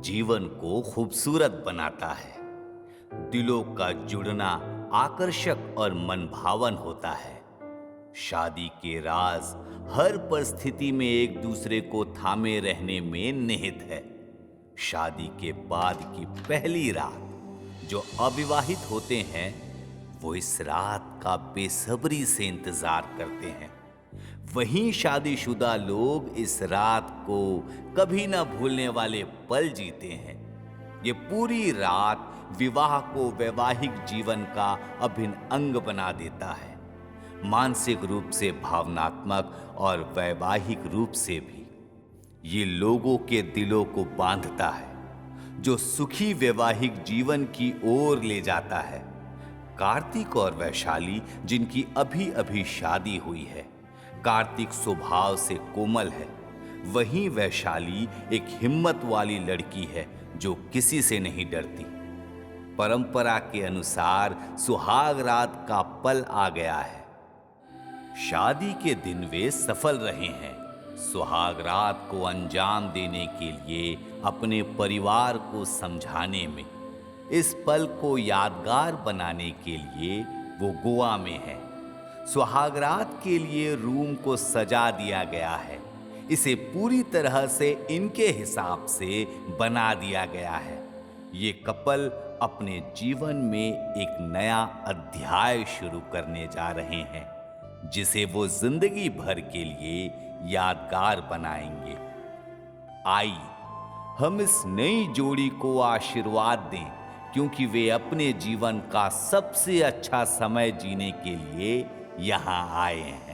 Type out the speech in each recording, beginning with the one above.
जीवन को खूबसूरत बनाता है। दिलों का जुड़ना आकर्षक और मनभावन होता है। शादी के राज हर परिस्थिति में एक दूसरे को थामे रहने में निहित है। शादी के बाद की पहली रात जो अविवाहित होते हैं वो इस रात का बेसब्री से इंतजार करते हैं। वहीं शादीशुदा लोग इस रात को कभी ना भूलने वाले पल जीते हैं। ये पूरी रात विवाह को वैवाहिक जीवन का अभिन्न अंग बना देता है, मानसिक रूप से, भावनात्मक और वैवाहिक रूप से भी। ये लोगों के दिलों को बांधता है, जो सुखी वैवाहिक जीवन की ओर ले जाता है। कार्तिक और वैशाली जिनकी अभी अभी शादी हुई है, कार्तिक स्वभाव से कोमल है, वहीं वैशाली एक हिम्मत वाली लड़की है जो किसी से नहीं डरती। परंपरा के अनुसार सुहाग रात का पल आ गया है। शादी के दिन वे सफल रहे हैं। सुहाग रात को अंजाम देने के लिए अपने परिवार को समझाने में, इस पल को यादगार बनाने के लिए वो गोवा में है। सुहाग रात के लिए रूम को सजा दिया गया है। इसे पूरी तरह से इनके हिसाब से बना दिया गया है। ये कपल अपने जीवन में एक नया अध्याय शुरू करने जा रहे हैं, जिसे वो जिंदगी भर के लिए यादगार बनाएंगे। आइए हम इस नई जोड़ी को आशीर्वाद दें, क्योंकि वे अपने जीवन का सबसे अच्छा समय जीने के लिए यहाँ आए हैं।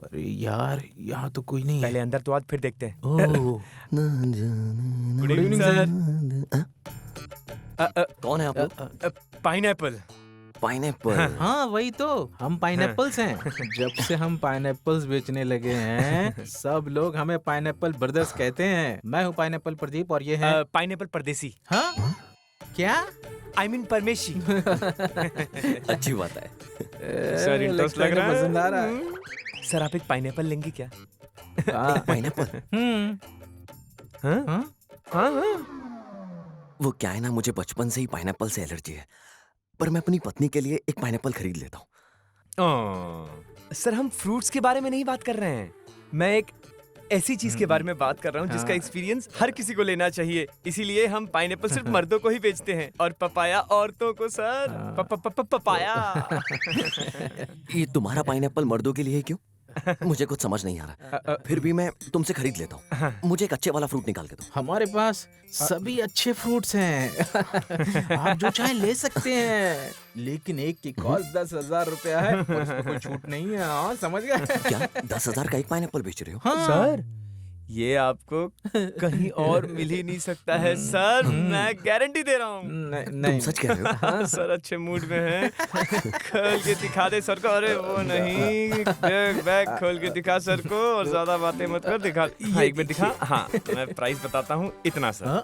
अरे यार, यहाँ तो कोई नहीं है। पहले अंदर तो आज फिर देखते हैं। ओह, गुड इवनिंग सर। कौन है आप लोग? पाइनएप्पल। पाइनएप्पल। हाँ वही तो, हम पाइनएप्पल्स हैं। जब से हम पाइनएप्पल्स बेचने लगे हैं, सब लोग हमें पाइनएप्पल ब्रदर्स कहते हैं। मैं हूँ पाइनएप्पल प्रदीप और ये है पाइनएप्पल परदेसी। हाँ क्या? आई मीन परमेशी। अच्छी बात है। सर इंटरेस्ट लग रहा है। पसंद आ रहा है। सर आप एक पाइनएप्पल लेंगे क्या? पाइनएप्पल? हाँ हाँ? वो क्या है ना, मुझे बचपन से ही पाइनएप्पल से एलर्जी है, पर मैं अपनी पत्नी के लिए एक पाइनएप्पल खरीद लेता हूँ। सर हम फ्रूट्स के बारे में नहीं बात कर रहे हैं। मैं एक ऐसी चीज के बारे में बात कर रहा हूँ जिसका एक्सपीरियंस हर किसी को लेना चाहिए। इसीलिए हम पाइनएप्पल सिर्फ मर्दों को ही बेचते हैं और पपाया औरतों को। Sir papaya. ये तुम्हारा पाइनएप्पल मर्दों के लिए है क्यों? मुझे कुछ समझ नहीं आ रहा, फिर भी मैं तुमसे खरीद लेता हूँ। मुझे एक अच्छे वाला फ्रूट निकाल के दो। हमारे पास सभी अच्छे फ्रूट्स हैं। आप जो चाहे ले सकते हैं, लेकिन एक की कॉस्ट 10,000 रुपया है और इसमें कोई छूट नहीं है। हाँ, समझ गए? क्या 10,000 का एक पाइनएप्पल बेच रहे हो? हाँ सर ये आपको कहीं और मिल ही नहीं सकता है सर, मैं गारंटी दे रहा हूँ। तुम सच कह रहे हो? हाँ सर, अच्छे मूड में हैं। खोल के दिखा दे सर को। अरे वो नहीं, बैग खोल के दिखा सर को और ज्यादा बातें मत कर। दिखा, हाँ, एक मिनट दिखा। हाँ, मैं प्राइस बताता हूँ, इतना सर।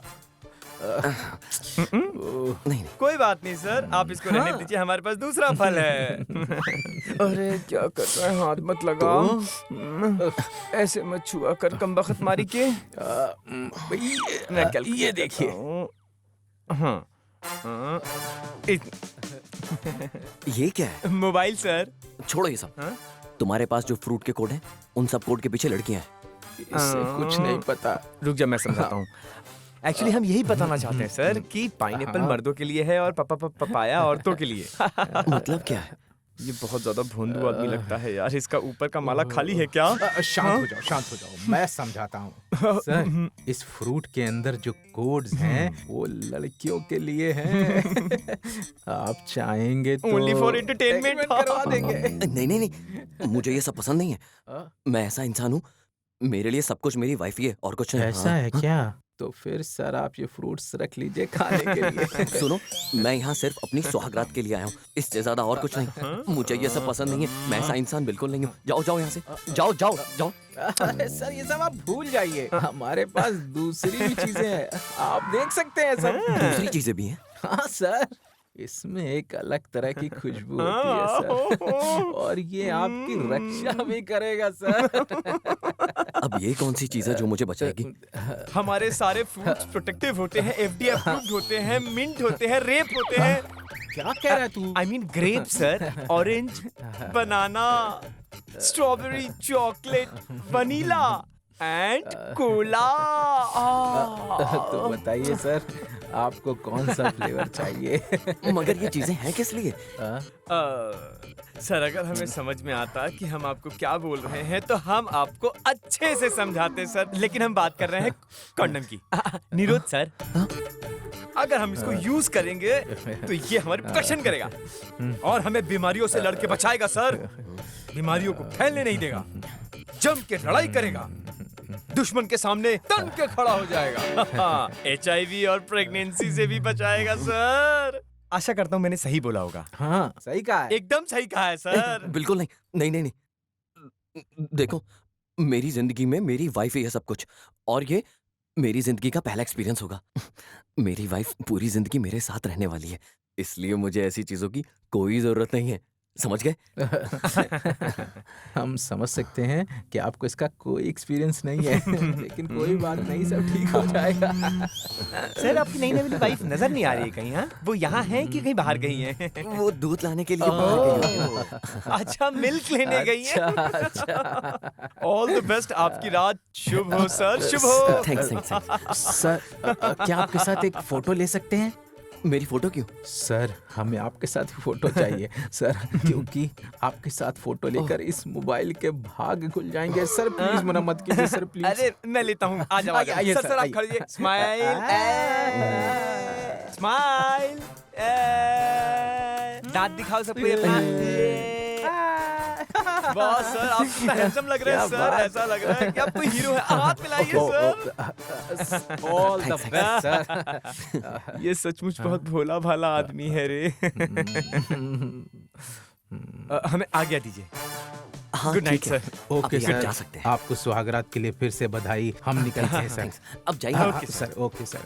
नहीं कोई बात नहीं सर, आप इसको रहने दीजिए, हमारे पास दूसरा फल है। अरे क्या कर रहा है, हाथ मत लगा। ऐसे मत छुआ कर, कम बखत मारी के। मैं कल ये देखिए। हाँ हाँ, ये क्या है? Mobile sir. छोड़ो ये सब। हाँ? तुम्हारे पास जो फ्रूट के कोड हैं, उन सब कोड के पीछे लड़कियां हैं। इससे कुछ नहीं पता। रुक जा, मैं समझाता हूँ। एक्चुअली हम यही बताना चाहते हैं सर कि पाइनएप्पल मर्दों के लिए है और पपाया औरतों के लिए। मतलब क्या है? ये बहुत ज्यादा भोंदू आदमी लगता है यार, इसका ऊपर का माला खाली है क्या? शांत हो जाओ, शांत हो जाओ, मैं समझाता हूँ। सर, इस फ्रूट के अंदर जो कोड्स हैं वो लड़कियों के लिए हैं। आप चाहेंगे तो Only for entertainment करवा देंगे। नहीं नहीं नहीं, मुझे ये सब पसंद नहीं है। मैं ऐसा इंसान हूँ, मेरे लिए सब कुछ मेरी वाइफ ही है और कुछ नहीं। ऐसा है क्या? तो फिर सर आप ये फ्रूट्स रख लीजिए खाने के लिए। सुनो, मैं यहाँ सिर्फ अपनी सुहागरात के लिए आया हूँ, इससे ज्यादा और कुछ नहीं। मुझे ये सब पसंद नहीं है, मैं ऐसा इंसान बिल्कुल नहीं हूँ। जाओ जाओ यहाँ से, जाओ जाओ जाओ। अरे सर, ये सब आप भूल जाइए, हमारे पास दूसरी भी चीजें हैं, आप देख सकते हैं सब। दूसरी चीजें भी हैं? हाँ सर, इसमें एक अलग तरह की खुशबू होती है सर, और ये आपकी रक्षा भी करेगा सर। अब ये कौन सी चीज है जो मुझे बचाएगी? हमारे सारे फ्रूट्स प्रोटेक्टिव होते हैं, FDA अप्रूव्ड होते हैं, मिंट होते हैं, रेप होते हैं। क्या कह रहा है तू? I mean grape sir, orange, banana, strawberry, chocolate, vanilla and cola. तो बताइए सर, आपको कौन सा फ्लेवर चाहिए? मगर ये चीजें हैं किस लिए? सर अगर हमें समझ में आता कि हम आपको क्या बोल रहे हैं तो हम आपको अच्छे से समझाते सर, लेकिन हम बात कर रहे हैं कंडम की। निरोध सर, अगर हम इसको यूज करेंगे तो ये हमारी प्रोटेक्शन करेगा और हमें बीमारियों से लड़के बचाएगा सर, बीमारियों को फैलने नहीं देगा, जम के लड़ाई करेगा, दुश्मन के सामने तन के खड़ा हो जाएगा, HIV और प्रेगनेंसी से भी बचाएगा सर। आशा करता हूँ मैंने सही बोला होगा। हाँ सही कहा है। एकदम सही कहा है सर। बिल्कुल नहीं, नहीं नहीं नहीं। देखो, मेरी जिंदगी में मेरी वाइफ ही है सब कुछ, और ये मेरी जिंदगी का पहला एक्सपीरियंस होगा। मेरी वाइफ पूरी जिंदगी मेरे साथ रहने वाली है, इसलिए मुझे ऐसी चीजों की कोई जरूरत नहीं है। समझ गए? हम समझ सकते हैं कि आपको इसका कोई एक्सपीरियंस नहीं है, लेकिन कोई बात नहीं, सब ठीक हो जाएगा। सर आपकी नई नई वाइफ नजर नहीं आ रही है कहीं? हाँ, वो यहाँ है कि कहीं बाहर गई है? वो दूध लाने के लिए बाहर गई है। अच्छा, मिल्क लेने गई है। अच्छा। ऑल द बेस्ट, आपकी रात शुभ हो सर, शुभ हो। Thanks thanks. सर, क्या आपके साथ एक फोटो ले सकते हैं? मेरी फोटो क्यों? सर, हमें आपके साथ फोटो चाहिए सर, क्योंकि आपके साथ फोटो लेकर इस मोबाइल के भाग खुल जाएंगे। सर प्लीज मना मत कीजिए सर, प्लीज। अरे मैं लेता हूँ, आ जाओ, आ जाओ। आइए सर सर, सर आप आइए। खड़िए, स्माइल, स्माइल, दांत दिखाओ सबको अपना। बॉस सर आप कितना हैंडसम लग रहे हैं क्या सर, बात। ऐसा लग रहा है कि आप कोई हीरो है। हाथ मिलाइए sir. All the best sir. ये सचमुच बहुत भोला भाला आदमी है रे। हमें आज्ञा दीजिए। हाँ, Good night, ठीक है। sir. ओके अभी आप सर, जा सकते हैं। आपको सुहागरात के लिए फिर से बधाई। हम निकलते हैं सर। थैंक्स। अब जाइए। हाँ, सर, ओके सर।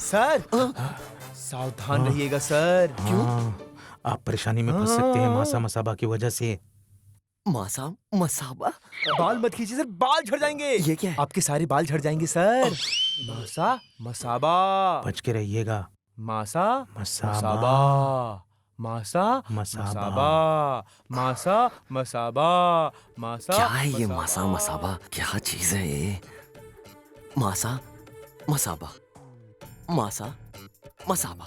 सर सावधान रहिएगा सर। हाँ, आप परेशानी में फंस सकते हैं मासा मसाबा की वजह से। मासा मसाबा? बाल मत खींचिए सर, बाल झड़ जाएंगे। ये क्या है? आपके सारे बाल झड़ जाएंगे सर। मासा मसाबा, बच के रहिएगा। मासा मसाबा। मसाबा, मासा मसाबा। मसाबा, मासा मसाबा, मासा। क्या है ये मासा मसाबा? क्या चीज है ये? मासा मसाबा, मासा मसाबा,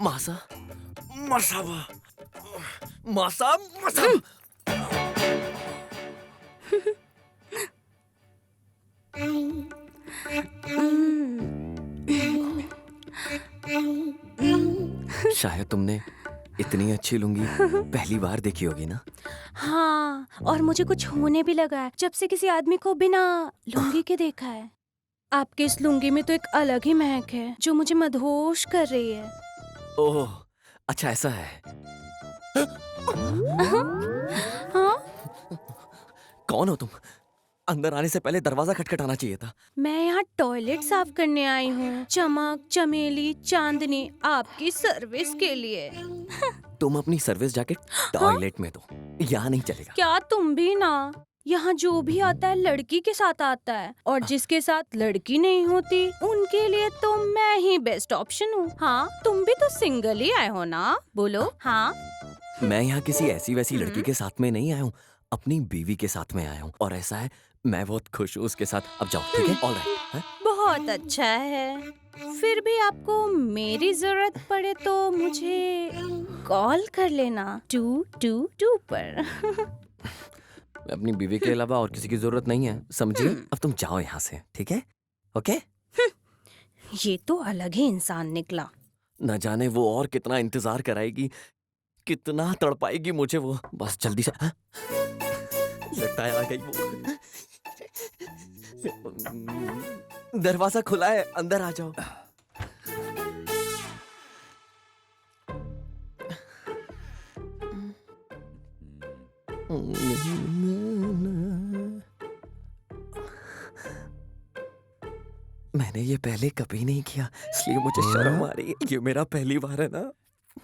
मासा मसाबा, मासा मासा। शायद तुमने इतनी अच्छी लुंगी पहली बार देखी होगी ना। हाँ, और मुझे कुछ होने भी लगा है जब से किसी आदमी को बिना लुंगी के देखा है। आपके इस लुंगी में तो एक अलग ही महक है जो मुझे मदहोश कर रही है। ओह, अच्छा ऐसा है। हाँ? कौन हो तुम? अंदर आने से पहले दरवाजा खटखटाना चाहिए था। मैं यहाँ टॉयलेट साफ करने आई हूँ। चमक, चमेली, चांदनी आपकी सर्विस के लिए। तुम अपनी सर्विस जाके टॉयलेट में दो, यहाँ नहीं चलेगा। क्या तुम भी ना? यहाँ जो भी आता है लड़की के साथ आता है, और जिसके साथ लड़की नहीं होती उनके लिए तो मैं ही बेस्ट ऑप्शन हूँ। हाँ, तुम भी तो सिंगल ही आए हो ना? बोलो हाँ। मैं यहाँ किसी ऐसी वैसी लड़की के साथ में नहीं आया हूँ, अपनी बीवी के साथ में आया हूँ। और ऐसा है, मैं बहुत खुश हूँ उसके साथ। अब जाओ, ठीक है? All right. बहुत अच्छा है। फिर भी आपको मेरी जरूरत पड़े तो मुझे कॉल कर लेना 222 पर। अपनी बीवी के अलावा और किसी की जरूरत नहीं है, समझिए? अब तुम जाओ यहाँ से, ठीक है? ओके? ये तो अलग ही इंसान निकला। न जाने वो और कितना इंतजार कराएगी, कितना तड़पाएगी मुझे वो। बस जल्दी से। हाँ? लगता है आ गई वो। दरवाजा खुला है, अंदर आ जाओ। मैंने ये पहले कभी नहीं किया, इसलिए मुझे शर्म आ रही है। ये मेरा पहली बार है ना।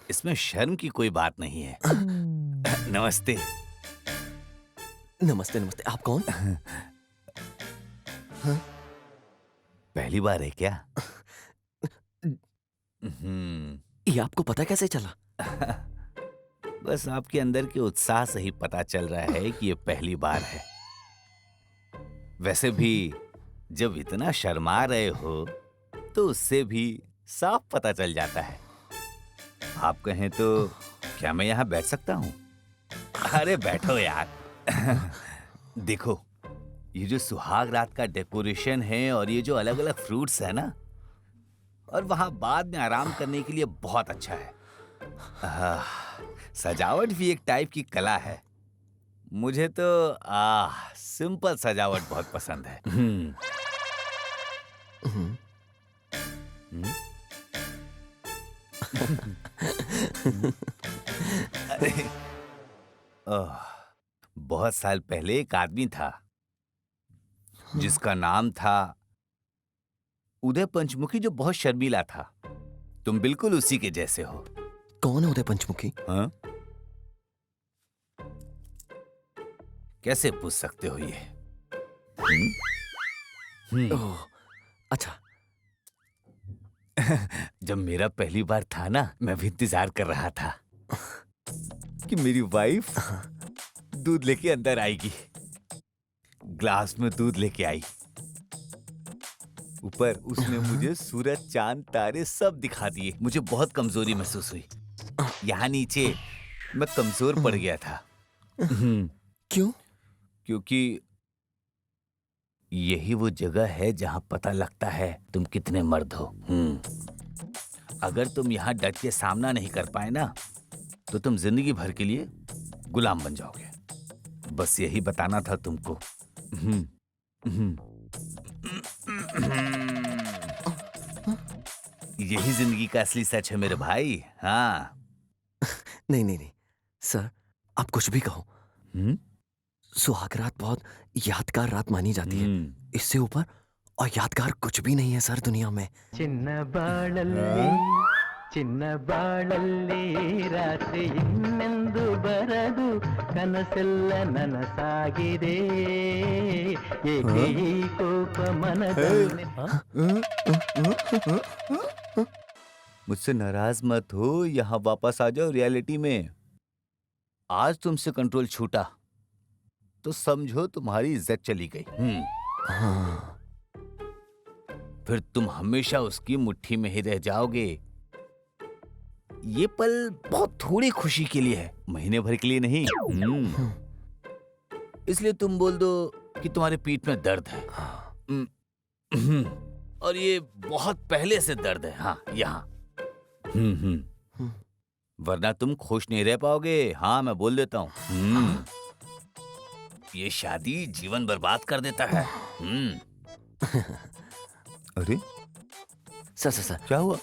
इसमें शर्म की कोई बात नहीं है। नमस्ते। नमस्ते नमस्ते। आप कौन? पहली बार है क्या? हम्म, ये आपको पता कैसे चला? बस आपके अंदर के उत्साह से ही पता चल रहा है कि ये पहली बार है। वैसे भी जब इतना शर्मा रहे हो तो उससे भी साफ पता चल जाता है। आप कहें तो क्या मैं यहाँ बैठ सकता हूँ? अरे बैठो यार। देखो, ये जो सुहाग रात का डेकोरेशन है और ये जो अलग अलग फ्रूट्स है ना, और वहां बाद में आराम करने के लिए बहुत अच्छा है। सजावट भी एक टाइप की कला है। मुझे तो सिंपल सजावट बहुत पसंद है। अरे, बहुत साल पहले एक आदमी था जिसका नाम था उदय पंचमुखी, जो बहुत शर्मीला था। तुम बिल्कुल उसी के जैसे हो। कौन है उदय पंचमुखी? हाँ? कैसे पूछ सकते हो ये? ओह, अच्छा। जब मेरा पहली बार था ना, मैं भी इंतजार कर रहा था कि मेरी वाइफ दूध लेके अंदर आएगी। ग्लास में दूध लेके आई। ऊपर उसने मुझे सूरज, चांद, तारे सब दिखा दिए। मुझे बहुत कमजोरी महसूस हुई। यहाँ नीचे मैं कमजोर पड़ गया था। क्यों? क्योंकि यही वो जगह है जहां पता लगता है तुम कितने मर्द हो। अगर तुम यहाँ डट के सामना नहीं कर पाए ना, तो तुम जिंदगी भर के लिए गुलाम बन जाओगे। बस यही बताना था तुमको। यही जिंदगी का असली सच है मेरे भाई। हाँ। नहीं नहीं नहीं सर, आप कुछ भी कहो, सुहाग रात बहुत यादगार रात मानी जाती है। इससे ऊपर और यादगार कुछ भी नहीं है सर दुनिया में। चिन्न बाळल्ली रात्रि ಇನ್ನೆಂದು ಬರದು ಕನಸೆಲ್ಲ ನನಸಾಗಿದೆ ಏಕೆ ಈ ಕೋಪ ಮನದಲ್ಲಿ मुझसे नाराज मत हो, यहाँ वापस आ जाओ रियलिटी में। आज तुमसे कंट्रोल छूटा तो समझो तुम्हारी इज्जत चली गई। फिर तुम हमेशा उसकी मुट्ठी में ही रह जाओगे। ये पल बहुत थोड़ी खुशी के लिए है, महीने भर के लिए नहीं। इसलिए तुम बोल दो कि तुम्हारे पीठ में दर्द है। और ये बहुत पहले से दर्द है। हाँ, यहाँ। वरना तुम खुश नहीं रह पाओगे। हाँ, मैं बोल देता हूँ। ये शादी जीवन बर्बाद कर देता है। अरे सर क्या हुआ?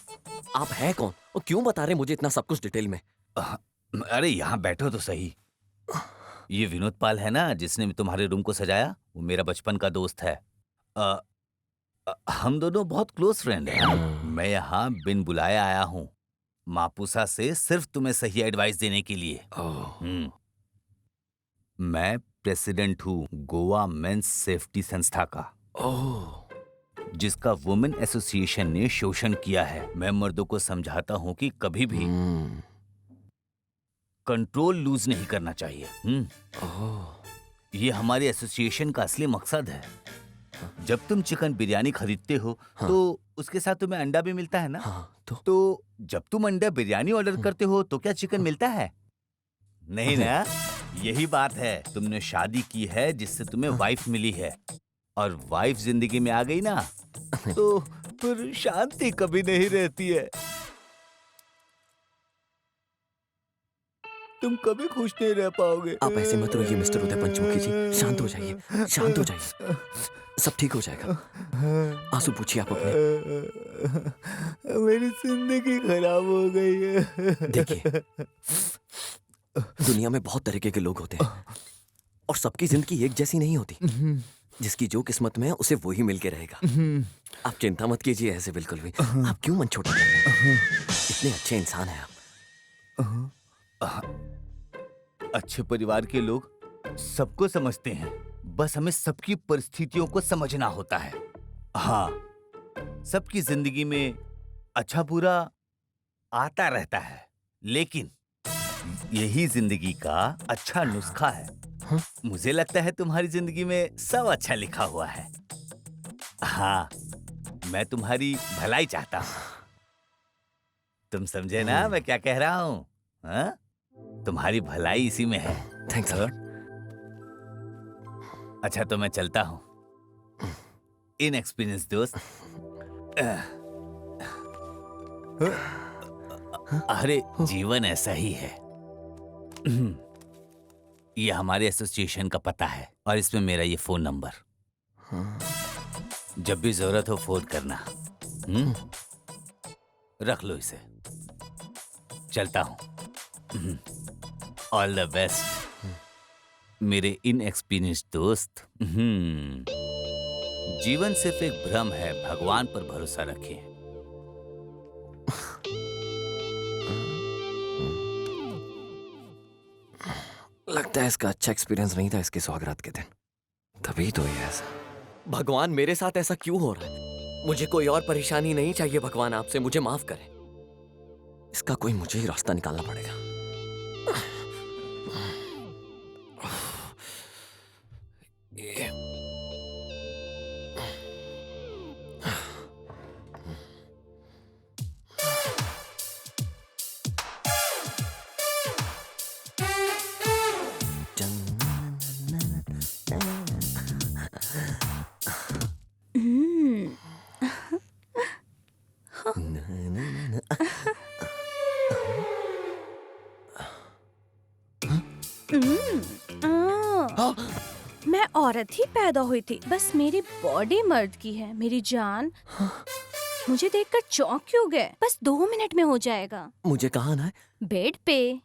आप हैं कौन और क्यों बता रहे मुझे इतना सब कुछ डिटेल में? अरे यहाँ बैठो तो सही। ये विनोद पाल है ना जिसने तुम्हारे रूम को सजाया, वो मेरा बचपन का दोस्त है। हम दोनों बहुत क्लोज फ्रेंड हैं। मैं यहाँ बिन बुलाए आया हूँ मापुसा से, सिर्फ तुम्हें सही एडवाइस देने के लिए। मैं प्रेसिडेंट हूँ गोवा मेंस सेफ्टी संस्था का, जिसका वुमेन एसोसिएशन ने शोषण किया है। मैं मर्दों को समझाता हूँ कि कभी भी कंट्रोल लूज नहीं करना चाहिए। ये हमारे एसोसिएशन का असली मकसद है। जब तुम चिकन बिरयानी खरीदते हो तो उसके साथ तुम्हें अंडा भी मिलता है ना? तो जब तुम अंडा बिरयानी ऑर्डर करते हो तो क्या चिकन मिलता है? नहीं ना? यही बात है। तुमने शादी की है जिससे तुम्हें वाइफ मिली है, और वाइफ जिंदगी में आ गई ना तो फिर शांति कभी नहीं रहती है। तुम कभी खुश नहीं रह पाओगे। आप ऐसे मत रोइए मिस्टर उदय पंचमुखी जी। शांत हो जाइए, शांत हो जाइए, सब ठीक हो जाएगा। आंसू पूछिए आप अपने। मेरी जिंदगी खराब हो गई है। देखिए, दुनिया में बहुत तरीके के लोग होते हैं और सबकी जिंदगी एक जैसी नहीं होती। जिसकी जो किस्मत में है उसे वो ही मिलके रहेगा। आप चिंता मत कीजिए ऐसे बिल्कुल भी। आप क्यों मन छोटा कर रहे हैं? इतने अच्छे इंसान हैं आप। अच्छे परिवार के लोग सबको समझते हैं, बस हमें सबकी परिस्थितियों को समझना होता है। हाँ, सबकी जिंदगी में अच्छा बुरा आता रहता है, लेकिन यही जिंदगी का अच्छा नुस्खा है। मुझे लगता है तुम्हारी जिंदगी में सब अच्छा लिखा हुआ है। हाँ, मैं तुम्हारी भलाई चाहता हूँ। तुम समझे ना मैं क्या कह रहा हूँ? हाँ? तुम्हारी भलाई इसी में है। Thanks a lot. अच्छा, तो मैं चलता हूँ। इनएक्सपीरियंस दोस्त। अरे जीवन ऐसा ही है। ये हमारे एसोसिएशन का पता है और इसमें मेरा ये फोन नंबर। जब भी जरूरत हो फोन करना। रख लो इसे। चलता हूँ। ऑल द बेस्ट मेरे इनएक्सपीरियंस दोस्त। जीवन सिर्फ एक भ्रम है, भगवान पर भरोसा रखें। लगता है इसका अच्छा एक्सपीरियंस नहीं था इसके सौगात के दिन, तभी तो ये ऐसा। भगवान मेरे साथ ऐसा क्यों हो रहा है? मुझे कोई और परेशानी नहीं चाहिए भगवान, आपसे मुझे माफ करें। इसका कोई मुझे ही रास्ता निकालना पड़ेगा। ये मैं औरत ही पैदा हुई थी, बस मेरी बॉडी मर्द की है। मेरी जान, मुझे देखकर चौंक क्यों गए? बस 2 मिनट में हो जाएगा। मुझे कहाँ आना है? बेड पे।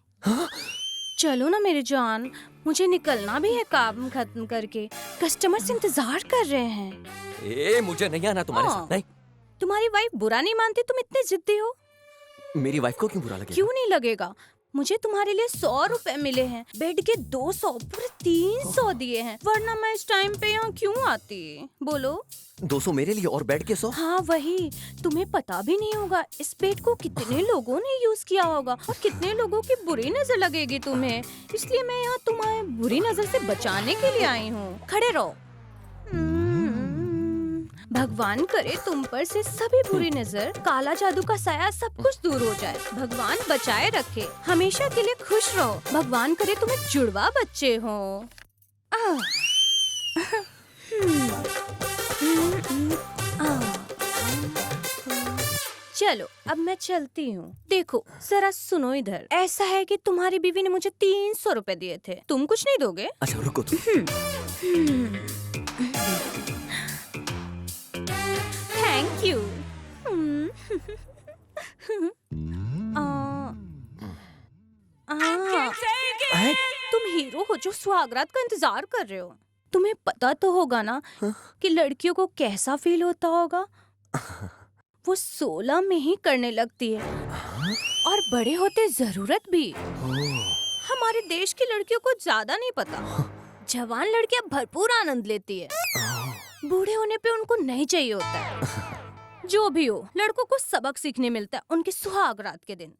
चलो ना मेरी जान, मुझे निकलना भी है काम खत्म करके। कस्टमर्स इंतजार कर रहे हैं। मुझे नहीं आना तुम्हारे साथ। नहीं। तुम्हारी वाइफ बुरा नहीं मानती, तुम इतने जिद्दी हो। मेरी वाइफ को क्यों बुरा लगेगा? क्यों नहीं लगेगा? मुझे तुम्हारे लिए 100 रुपए मिले हैं, बेड के 200, पूरे 300 दिए हैं, वरना मैं इस टाइम पे यहाँ क्यों आती? बोलो। 200 मेरे लिए और बेड के 100? हाँ वही। तुम्हें पता भी नहीं होगा इस बेड को कितने लोगों ने यूज किया होगा और कितने लोगों की बुरी नजर लगेगी तुम्हें, इसलिए मैं यहाँ तुम्हें बुरी नजर से बचाने के लिए आई हूँ। खड़े रहो। भगवान करे तुम पर से सभी बुरी नजर, काला जादू का साया, सब कुछ दूर हो जाए। भगवान बचाए रखे, हमेशा के लिए खुश रहो। भगवान करे तुम्हें जुड़वा बच्चे हो। चलो अब मैं चलती हूँ। देखो जरा सुनो इधर, ऐसा है कि तुम्हारी बीवी ने मुझे 300 रुपए दिए थे, तुम कुछ नहीं दोगे? अच्छा रुको तुम। Thank you. तुम हीरो हो जो सुहागरात का इंतजार कर रहे हो। तुम्हें पता तो होगा ना कि लड़कियों को कैसा फील होता होगा। वो 16 में ही करने लगती है और बड़े होते जरूरत भी। हमारे देश की लड़कियों को ज्यादा नहीं पता। जवान लड़कियां भरपूर आनंद लेती है, बूढ़े होने पे उनको नहीं चाहिए होता है। जो भी हो, लड़कों को सबक सीखने मिलता है उनके सुहाग रात के दिन।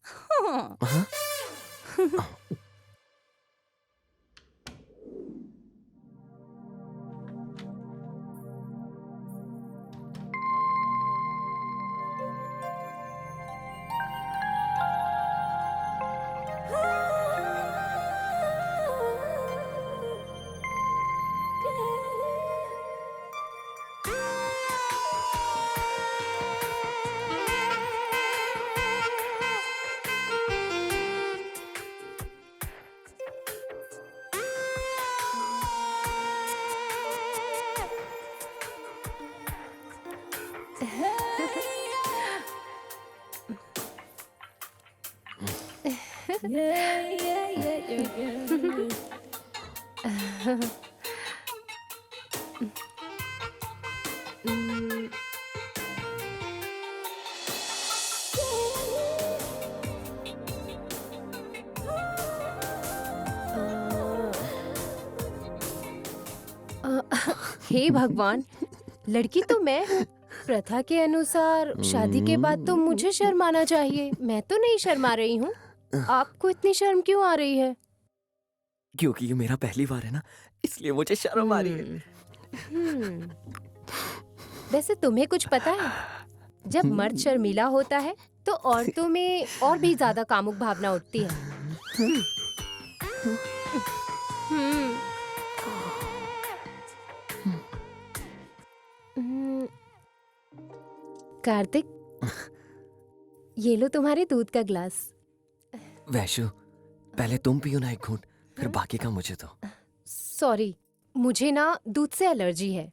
हे भगवान, लड़की तो मैं हूँ। प्रथा के अनुसार शादी के बाद तो मुझे शर्माना चाहिए। मैं तो नहीं शर्मा रही हूँ। आपको इतनी शर्म क्यों आ रही है? क्योंकि ये मेरा पहली बार है ना, इसलिए मुझे शर्म आ रही है। वैसे तुम्हें कुछ पता है? जब मर्द शर्मीला होता है तो औरतों में और भी ज्यादा कामुक भावना उठती है। कार्तिक, ये लो तुम्हारे दूध का ग्लास। वैशु, पहले तुम पियो ना एक घूंट, फिर बाकी का मुझे दो। सॉरी, मुझे ना दूध से एलर्जी है।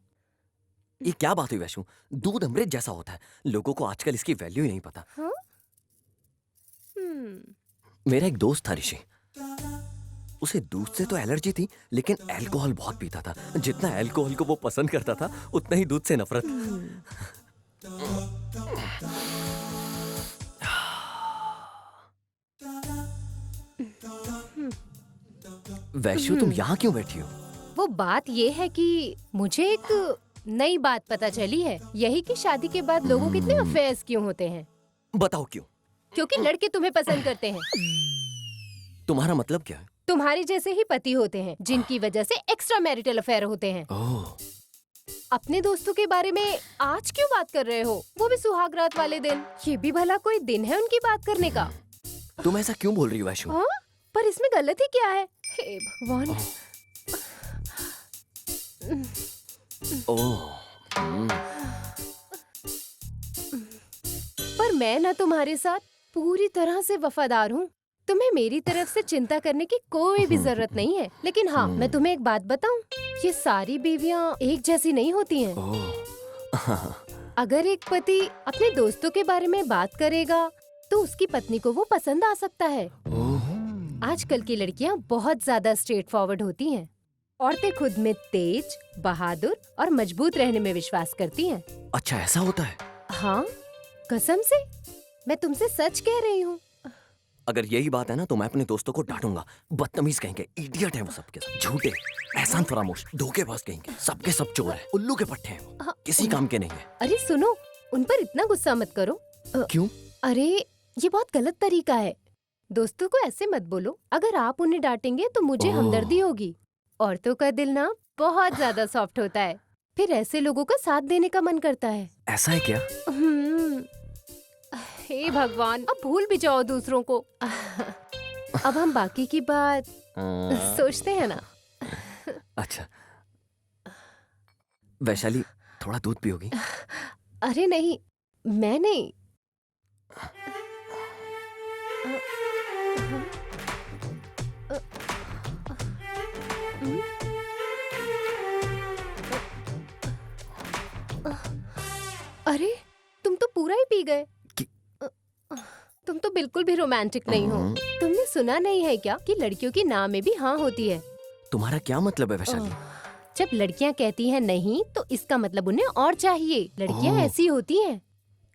ये क्या बात हुई वैशु? दूध अमृत जैसा होता है, लोगों को आजकल इसकी वैल्यू ही नहीं पता। हाँ? मेरा एक दोस्त था ऋषि, उसे दूध से तो एलर्जी थी, लेकिन अल्कोहल बहुत पीता था। जितना अल्कोहल को वो पसंद करता था, उतना ही दूध से नफरत। वैशु, तुम यहाँ क्यों बैठी हो? वो बात ये है कि मुझे एक नई बात पता चली है, यही कि शादी के बाद लोगों के इतने अफेयर्स क्यों होते हैं। बताओ क्यों? क्योंकि लड़के तुम्हें पसंद करते हैं। तुम्हारा मतलब क्या है? तुम्हारे जैसे ही पति होते हैं, जिनकी वजह से एक्स्ट्रा मैरिटल अफेयर होते हैं। ओह, अपने दोस्तों के बारे में आज क्यों बात कर रहे हो? वो भी सुहागरात वाले दिन। ये भी भला कोई दिन है उनकी बात करने का? तुम ऐसा क्यों बोल रही हो वैशु? हाँ? पर इसमें गलत ही क्या है? हे भगवान। ओह, पर मैं ना तुम्हारे साथ पूरी तरह से वफादार हूँ। तुम्हें मेरी तरफ से चिंता करने की कोई भी जरूरत नहीं है। लेकिन हाँ, मैं तुम्हें एक बात बताऊं, ये सारी बीवियाँ एक जैसी नहीं होती हैं। अगर एक पति अपने दोस्तों के बारे में बात करेगा तो उसकी पत्नी को वो पसंद आ सकता है। आजकल की लड़कियाँ बहुत ज्यादा स्ट्रेट फॉरवर्ड होती हैं। औरतें खुद में तेज, बहादुर और मजबूत रहने में विश्वास करती हैं। अच्छा ऐसा होता है? हाँ, कसम से मैं तुमसे सच कह रही हूँ। अगर यही बात है ना, तो मैं अपने दोस्तों को डांटूंगा। बदतमीज कहेंगे, इडियट है वो सबके सब, झूठे, एहसान फरामोश, धोखेबाज कहेंगे। सबके सब चोर है, उल्लू के पट्टे हैं वो, हाँ, किसी काम के नहीं है। अरे सुनो, उन पर इतना गुस्सा मत करो। क्यों? अरे ये बहुत गलत तरीका है। दोस्तों को ऐसे मत बोलो। अगर आप उन्हें डांटेंगे तो मुझे ओह। हमदर्दी होगी। औरतों का दिल ना बहुत ज्यादा सॉफ्ट होता है। फिर ऐसे लोगों का साथ देने का मन करता है। ऐसा है क्या? हम्म, हे भगवान, अब भूल भी जाओ दूसरों को। अब हम बाकी की बात सोचते हैं ना। अच्छा, वैशाली थोड़ा दूध पियोगी? अरे नहीं, मैं नहीं। अरे तुम तो पूरा ही पी गए। तुम तो बिल्कुल भी रोमांटिक नहीं हो। तुमने सुना नहीं है क्या कि लड़कियों की ना में भी हाँ होती है? तुम्हारा क्या मतलब है वैशाली? जब लड़कियां कहती हैं नहीं तो इसका मतलब उन्हें और चाहिए। लड़कियां ओह। ऐसी होती हैं।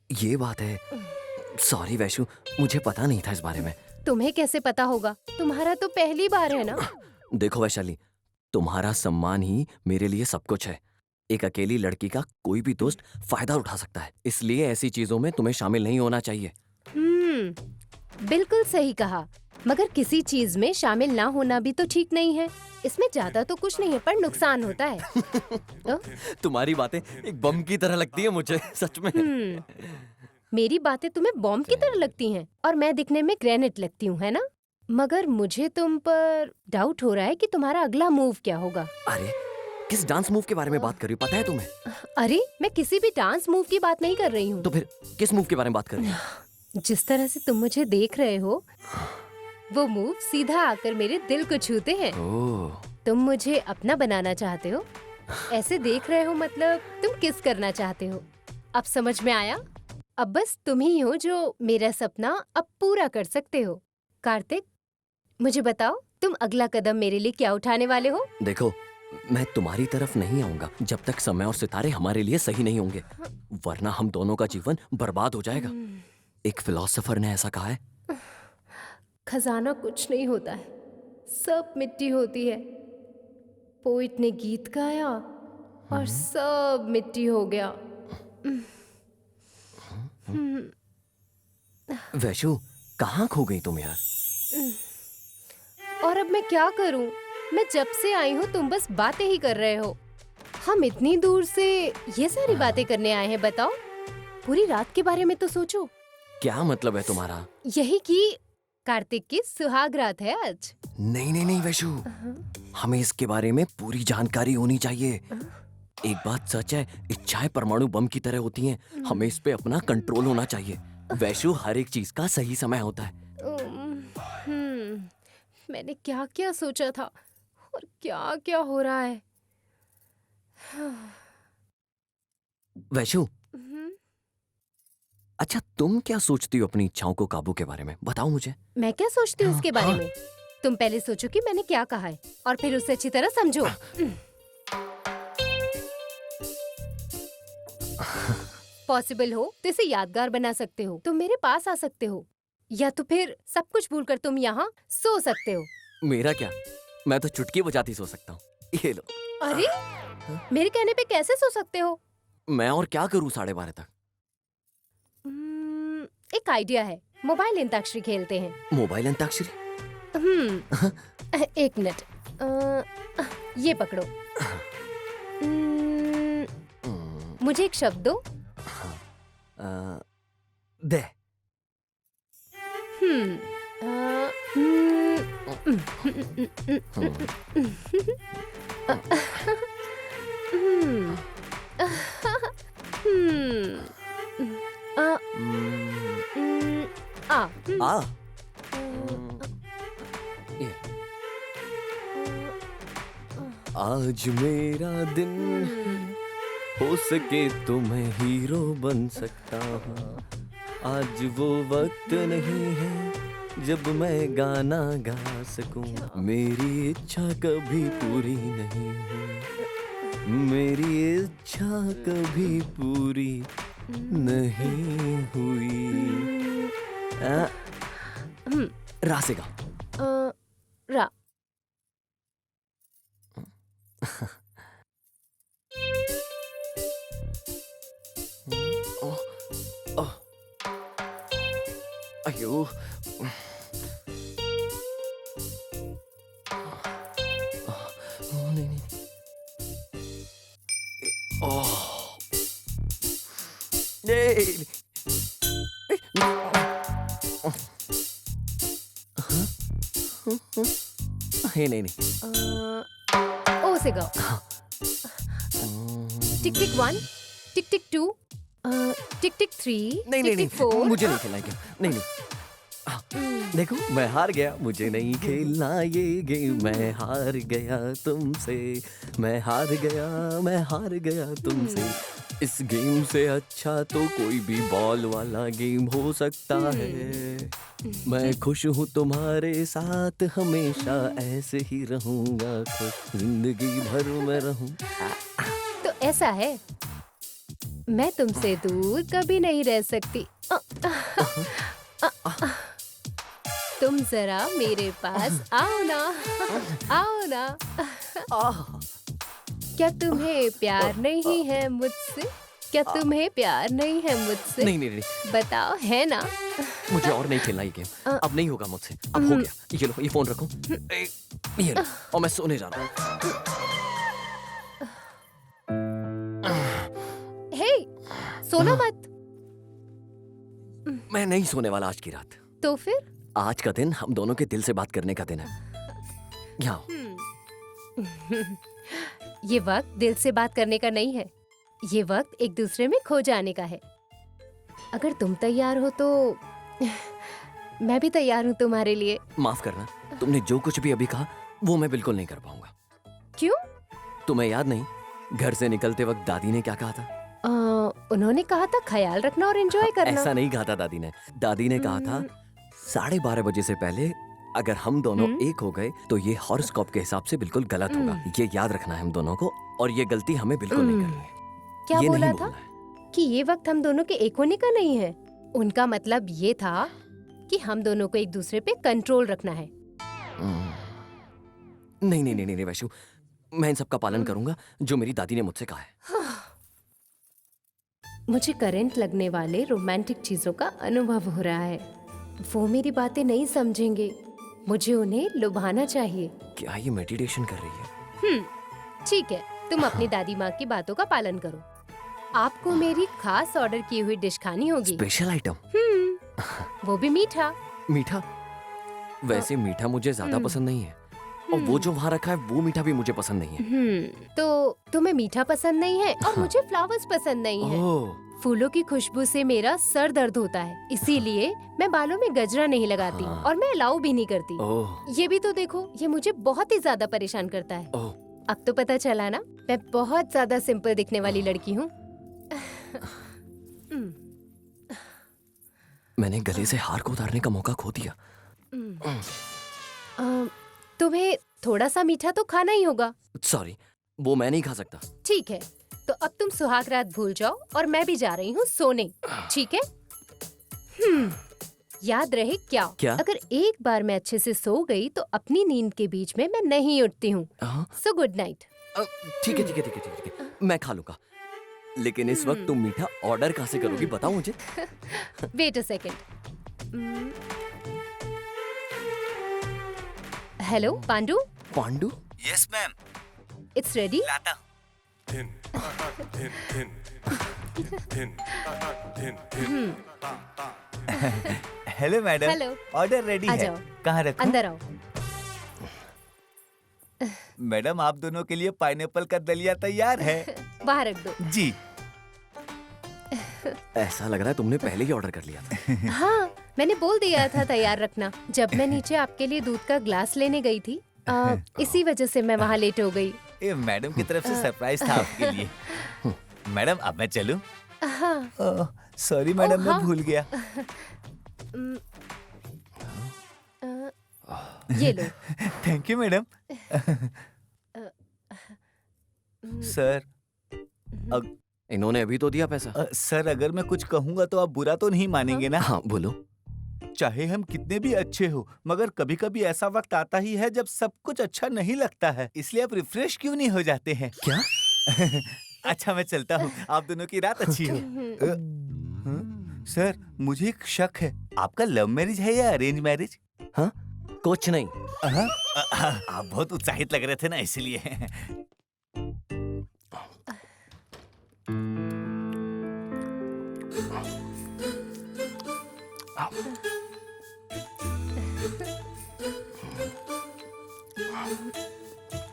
ये बात है। सॉरी वैशु, मुझे पता नहीं था इस बारे में। तुम्हें कैसे पता होगा? तुम्हारा तो पहली बार है ना। देखो वैशाली, तुम्हारा सम्मान ही मेरे लिए सब कुछ है। एक अकेली लड़की का कोई भी दोस्त फायदा उठा सकता है, इसलिए ऐसी चीजों में तुम्हें शामिल नहीं होना चाहिए। बिल्कुल सही कहा, मगर किसी चीज में शामिल ना होना भी तो ठीक नहीं है। इसमें ज्यादा तो कुछ नहीं है, पर नुकसान होता है। तुम्हारी बातें एक बम की तरह लगती है मुझे, सच में। मेरी बातें तुम्हें बॉम्ब की तरह लगती हैं और मैं दिखने में ग्रेनेड लगती हूँ, है ना? मगर मुझे तुम पर डाउट हो रहा है कि तुम्हारा अगला मूव क्या होगा। अरे किस डांस मूव के बारे में बात कर रही हो, पता है तुम्हें? अरे मैं किसी भी डांस मूव की बात नहीं कर रही हूँ। तो फिर किस मूव के बारे में बात कर रही हो? जिस तरह से तुम मुझे देख रहे हो, वो मूव सीधा आकर मेरे दिल को छूते हैं। ओह, तुम मुझे अपना बनाना चाहते हो। ऐसे देख रहे हो मतलब तुम किस करना चाहते हो। अब समझ में आया? अब बस तुम ही हो जो मेरा सपना अब पूरा कर सकते हो। कार्तिक, मुझे बताओ तुम अगला कदम मेरे लिए क्या उठाने वाले हो? देखो, मैं तुम्हारी तरफ नहीं आऊंगा जब तक समय और सितारे हमारे लिए सही नहीं होंगे, वरना हम दोनों का जीवन बर्बाद हो जाएगा। एक फिलोसोफर ने ऐसा कहा है। खजाना कुछ नहीं होता है, सब मिट्टी होती है। पोइट ने गीत गाया और सब मिट्टी हो गया। वैशु, कहाँ खो गई तुम यार? और अब मैं क्या करूं? मैं जब से आई हूँ तुम बस बातें ही कर रहे हो। हम इतनी दूर से ये सारी बातें करने आए हैं, बताओ। पूरी रात के बारे में तो सोचो। क्या मतलब है तुम्हारा? यही कि कार्तिक की सुहाग रात है आज। नहीं नहीं नहीं वैशु, हमें इसके बारे में पूरी जानकारी होनी चाहिए। एक बात सच है, इच्छाएं परमाणु बम की तरह होती हैं, हमें इस पे अपना कंट्रोल होना चाहिए। वैशु, हर एक चीज का सही समय होता है। मैंने क्या क्या सोचा था और क्या क्या हो रहा है। वैशु, अच्छा तुम क्या सोचती हो अपनी इच्छाओं को काबू के बारे में, बताओ मुझे। मैं क्या सोचती हूँ इसके बारे में? तुम पहले सोचो कि मैंने क्या कहा है और फिर उसे अच्छी तरह समझो। पॉसिबल हो तो इसे यादगार बना सकते हो। तुम मेरे पास आ सकते हो, या तो फिर सब कुछ भूलकर तुम यहाँ सो सकते हो। मेरा क्या, मैं तो चुटकी बजाती सो सकता हूँ। ये लो। अरे मेरे कहने पे कैसे सो सकते हो? मैं और क्या करूँ 12:30 तक? एक आइडिया है, मोबाइल अंताक्षरी खेलते हैं। मोबाइल अंताक्षरी? एक मिनट, ये पकड़ो। मुझे एक शब्द दो। दे। आ ये। आज मेरा दिन हो सके तो मैं हीरो बन सकता हूँ। आज वो वक्त नहीं है जब मैं गाना गा सकूं। मेरी इच्छा कभी पूरी नहीं हुई, मेरी इच्छा कभी पूरी नहीं हुई। रा से गा। रा। अयो, नहीं नहीं। ओह ये नहीं नहीं ओ से गो। टिक टिक 1, टिक टिक 2, टिक टिक 3, नहीं नहीं टिक टिक नहीं 4। मुझे नहीं खेलना ये गेम। नहीं नहीं देखो मैं हार गया, मुझे नहीं खेलना ये गेम। मैं हार गया तुमसे, मैं हार गया तुमसे। इस गेम से अच्छा तो कोई भी बॉल वाला गेम हो सकता है। मैं खुश हूँ तुम्हारे साथ, हमेशा ऐसे ही रहूंगा खुश, जिंदगी भर में रहूं। तो ऐसा है, मैं तुमसे दूर कभी नहीं रह सकती। तुम जरा मेरे पास आओ ना, आओ ना। क्या तुम्हें प्यार नहीं है मुझसे? क्या तुम्हें प्यार नहीं है मुझसे? नहीं नहीं नहीं बताओ, है ना? मुझे और नहीं खेलना ये गेम। अब नहीं होगा मुझसे, अब हो गया। ये लो, ये फोन रखो, ये लो, और मैं सोने जा रहा हूँ। हे, सोना मत। मैं नहीं सोने वाला आज की रात। तो फिर? आज का दिन हम दोनों के दिल से बात करने का दिन है। यहाँ आओ। ये वक्त दिल से बात करने का नहीं है, ये वक्त एक दूसरे में खो जाने का है। अगर तुम तैयार हो तो मैं भी तैयार हूँ तुम्हारे लिए। माफ करना, तुमने जो कुछ भी अभी कहा वो मैं बिल्कुल नहीं कर पाऊंगा। क्यों? तुम्हें याद नहीं, घर से निकलते वक्त दादी ने क्या कहा था? उन्होंने कहा था ख्याल रखना और एंजॉय करना। ऐसा नहीं कहा था दादी ने। दादी ने कहा था 12:30 बजे से पहले अगर हम दोनों एक हो गए तो ये हॉरोस्कोप के हिसाब से बिल्कुल गलत होगा। ये याद रखना है हम दोनों को, और ये गलती हमें बिल्कुल नहीं करनी है। क्या ये बोला नहीं था? बोलना है। कि ये वक्त हम दोनों के एक होने का नहीं है। उनका मतलब ये था कि हम दोनों को एक दूसरे पे कंट्रोल रखना है। नहीं नहीं नहीं नहीं वैशु, मैं इन सब का पालन करूंगा जो मेरी दादी ने मुझसे कहा है। मुझे करंट लगने वाले रोमांटिक चीजों का अनुभव हो रहा है। वो मेरी बातें नहीं समझेंगे, मुझे उन्हें लुभाना चाहिए। क्या ये मेडिटेशन कर रही है? ठीक है, तुम अपनी दादी माँ की बातों का पालन करो। आपको मेरी खास ऑर्डर की हुई डिश खानी होगी। Special item? वो भी मीठा। मीठा? वैसे मीठा मुझे ज्यादा पसंद नहीं है, और वो जो वहाँ रखा है वो मीठा भी मुझे पसंद नहीं है। तो तुम्हें मीठा पसंद नहीं है और मुझे फ्लावर्स पसंद नहीं है। ओह, फूलों की खुशबू से मेरा सर दर्द होता है, इसीलिए मैं बालों में गजरा नहीं लगाती हाँ। और मैं अलाउ भी नहीं करती। ओह, ये भी तो देखो, ये मुझे बहुत ही ज्यादा परेशान करता है। ओह, अब तो पता चला ना, मैं बहुत ज्यादा सिंपल दिखने वाली लड़की हूँ। मैंने गले से हार को उतारने का मौका खो दिया। तुम्हें थोड़ा सा मीठा तो खाना ही होगा। सॉरी, वो मैं नहीं खा सकता। ठीक है, तो अब तुम सुहाग रात भूल जाओ और मैं भी जा रही हूँ सोने। ठीक है? याद रहे क्या? अगर एक बार मैं अच्छे से सो गई तो अपनी नींद के बीच में मैं नहीं उठती हूँ। So good night. ठीक है ठीक है ठीक है ठीक है, मैं खा लूंगा। लेकिन इस वक्त तुम मीठा ऑर्डर कहाँ से करोगी, बताओ मुझे। Wait a second. Hello Pandu. Pandu? Yes ma'am, it's ready. लाता। Hello madam, hello. Order ready आ है। जाओ। कहाँ रखूं? अंदर आओ। मैडम, आप दोनों के लिए पाइनएप्पल का दलिया तैयार है। बाहर रख दो। जी। ऐसा लग रहा है तुमने पहले ही ऑर्डर कर लिया था। हाँ, मैंने बोल दिया था तैयार रखना जब मैं नीचे आपके लिए दूध का ग्लास लेने गई थी। इसी वजह से मैं वहाँ लेट हो गई। ये मैडम की तरफ से सरप्राइज था आपके लिए। मैडम, अब मैं चलूं? हाँ। सॉरी मैडम, मैं हाँ। भूल गया। ये लो। Thank you madam. सर, इन्होंने अभी तो दिया पैसा। सर, अगर मैं कुछ कहूंगा तो आप बुरा तो नहीं मानेंगे ना? हाँ बोलो। चाहे हम कितने भी अच्छे हो, मगर कभी कभी ऐसा वक्त आता ही है जब सब कुछ अच्छा नहीं लगता है। इसलिए आप रिफ्रेश क्यों नहीं हो जाते हैं? क्या? अच्छा, मैं चलता हूँ। आप दोनों की रात अच्छी हो। सर, मुझे एक शक है, आपका लव मैरिज है या अरेंज मैरिज? हाँ, कुछ नहीं। आप बहुत उत्साहित लग रहे थे ना, इसलिए।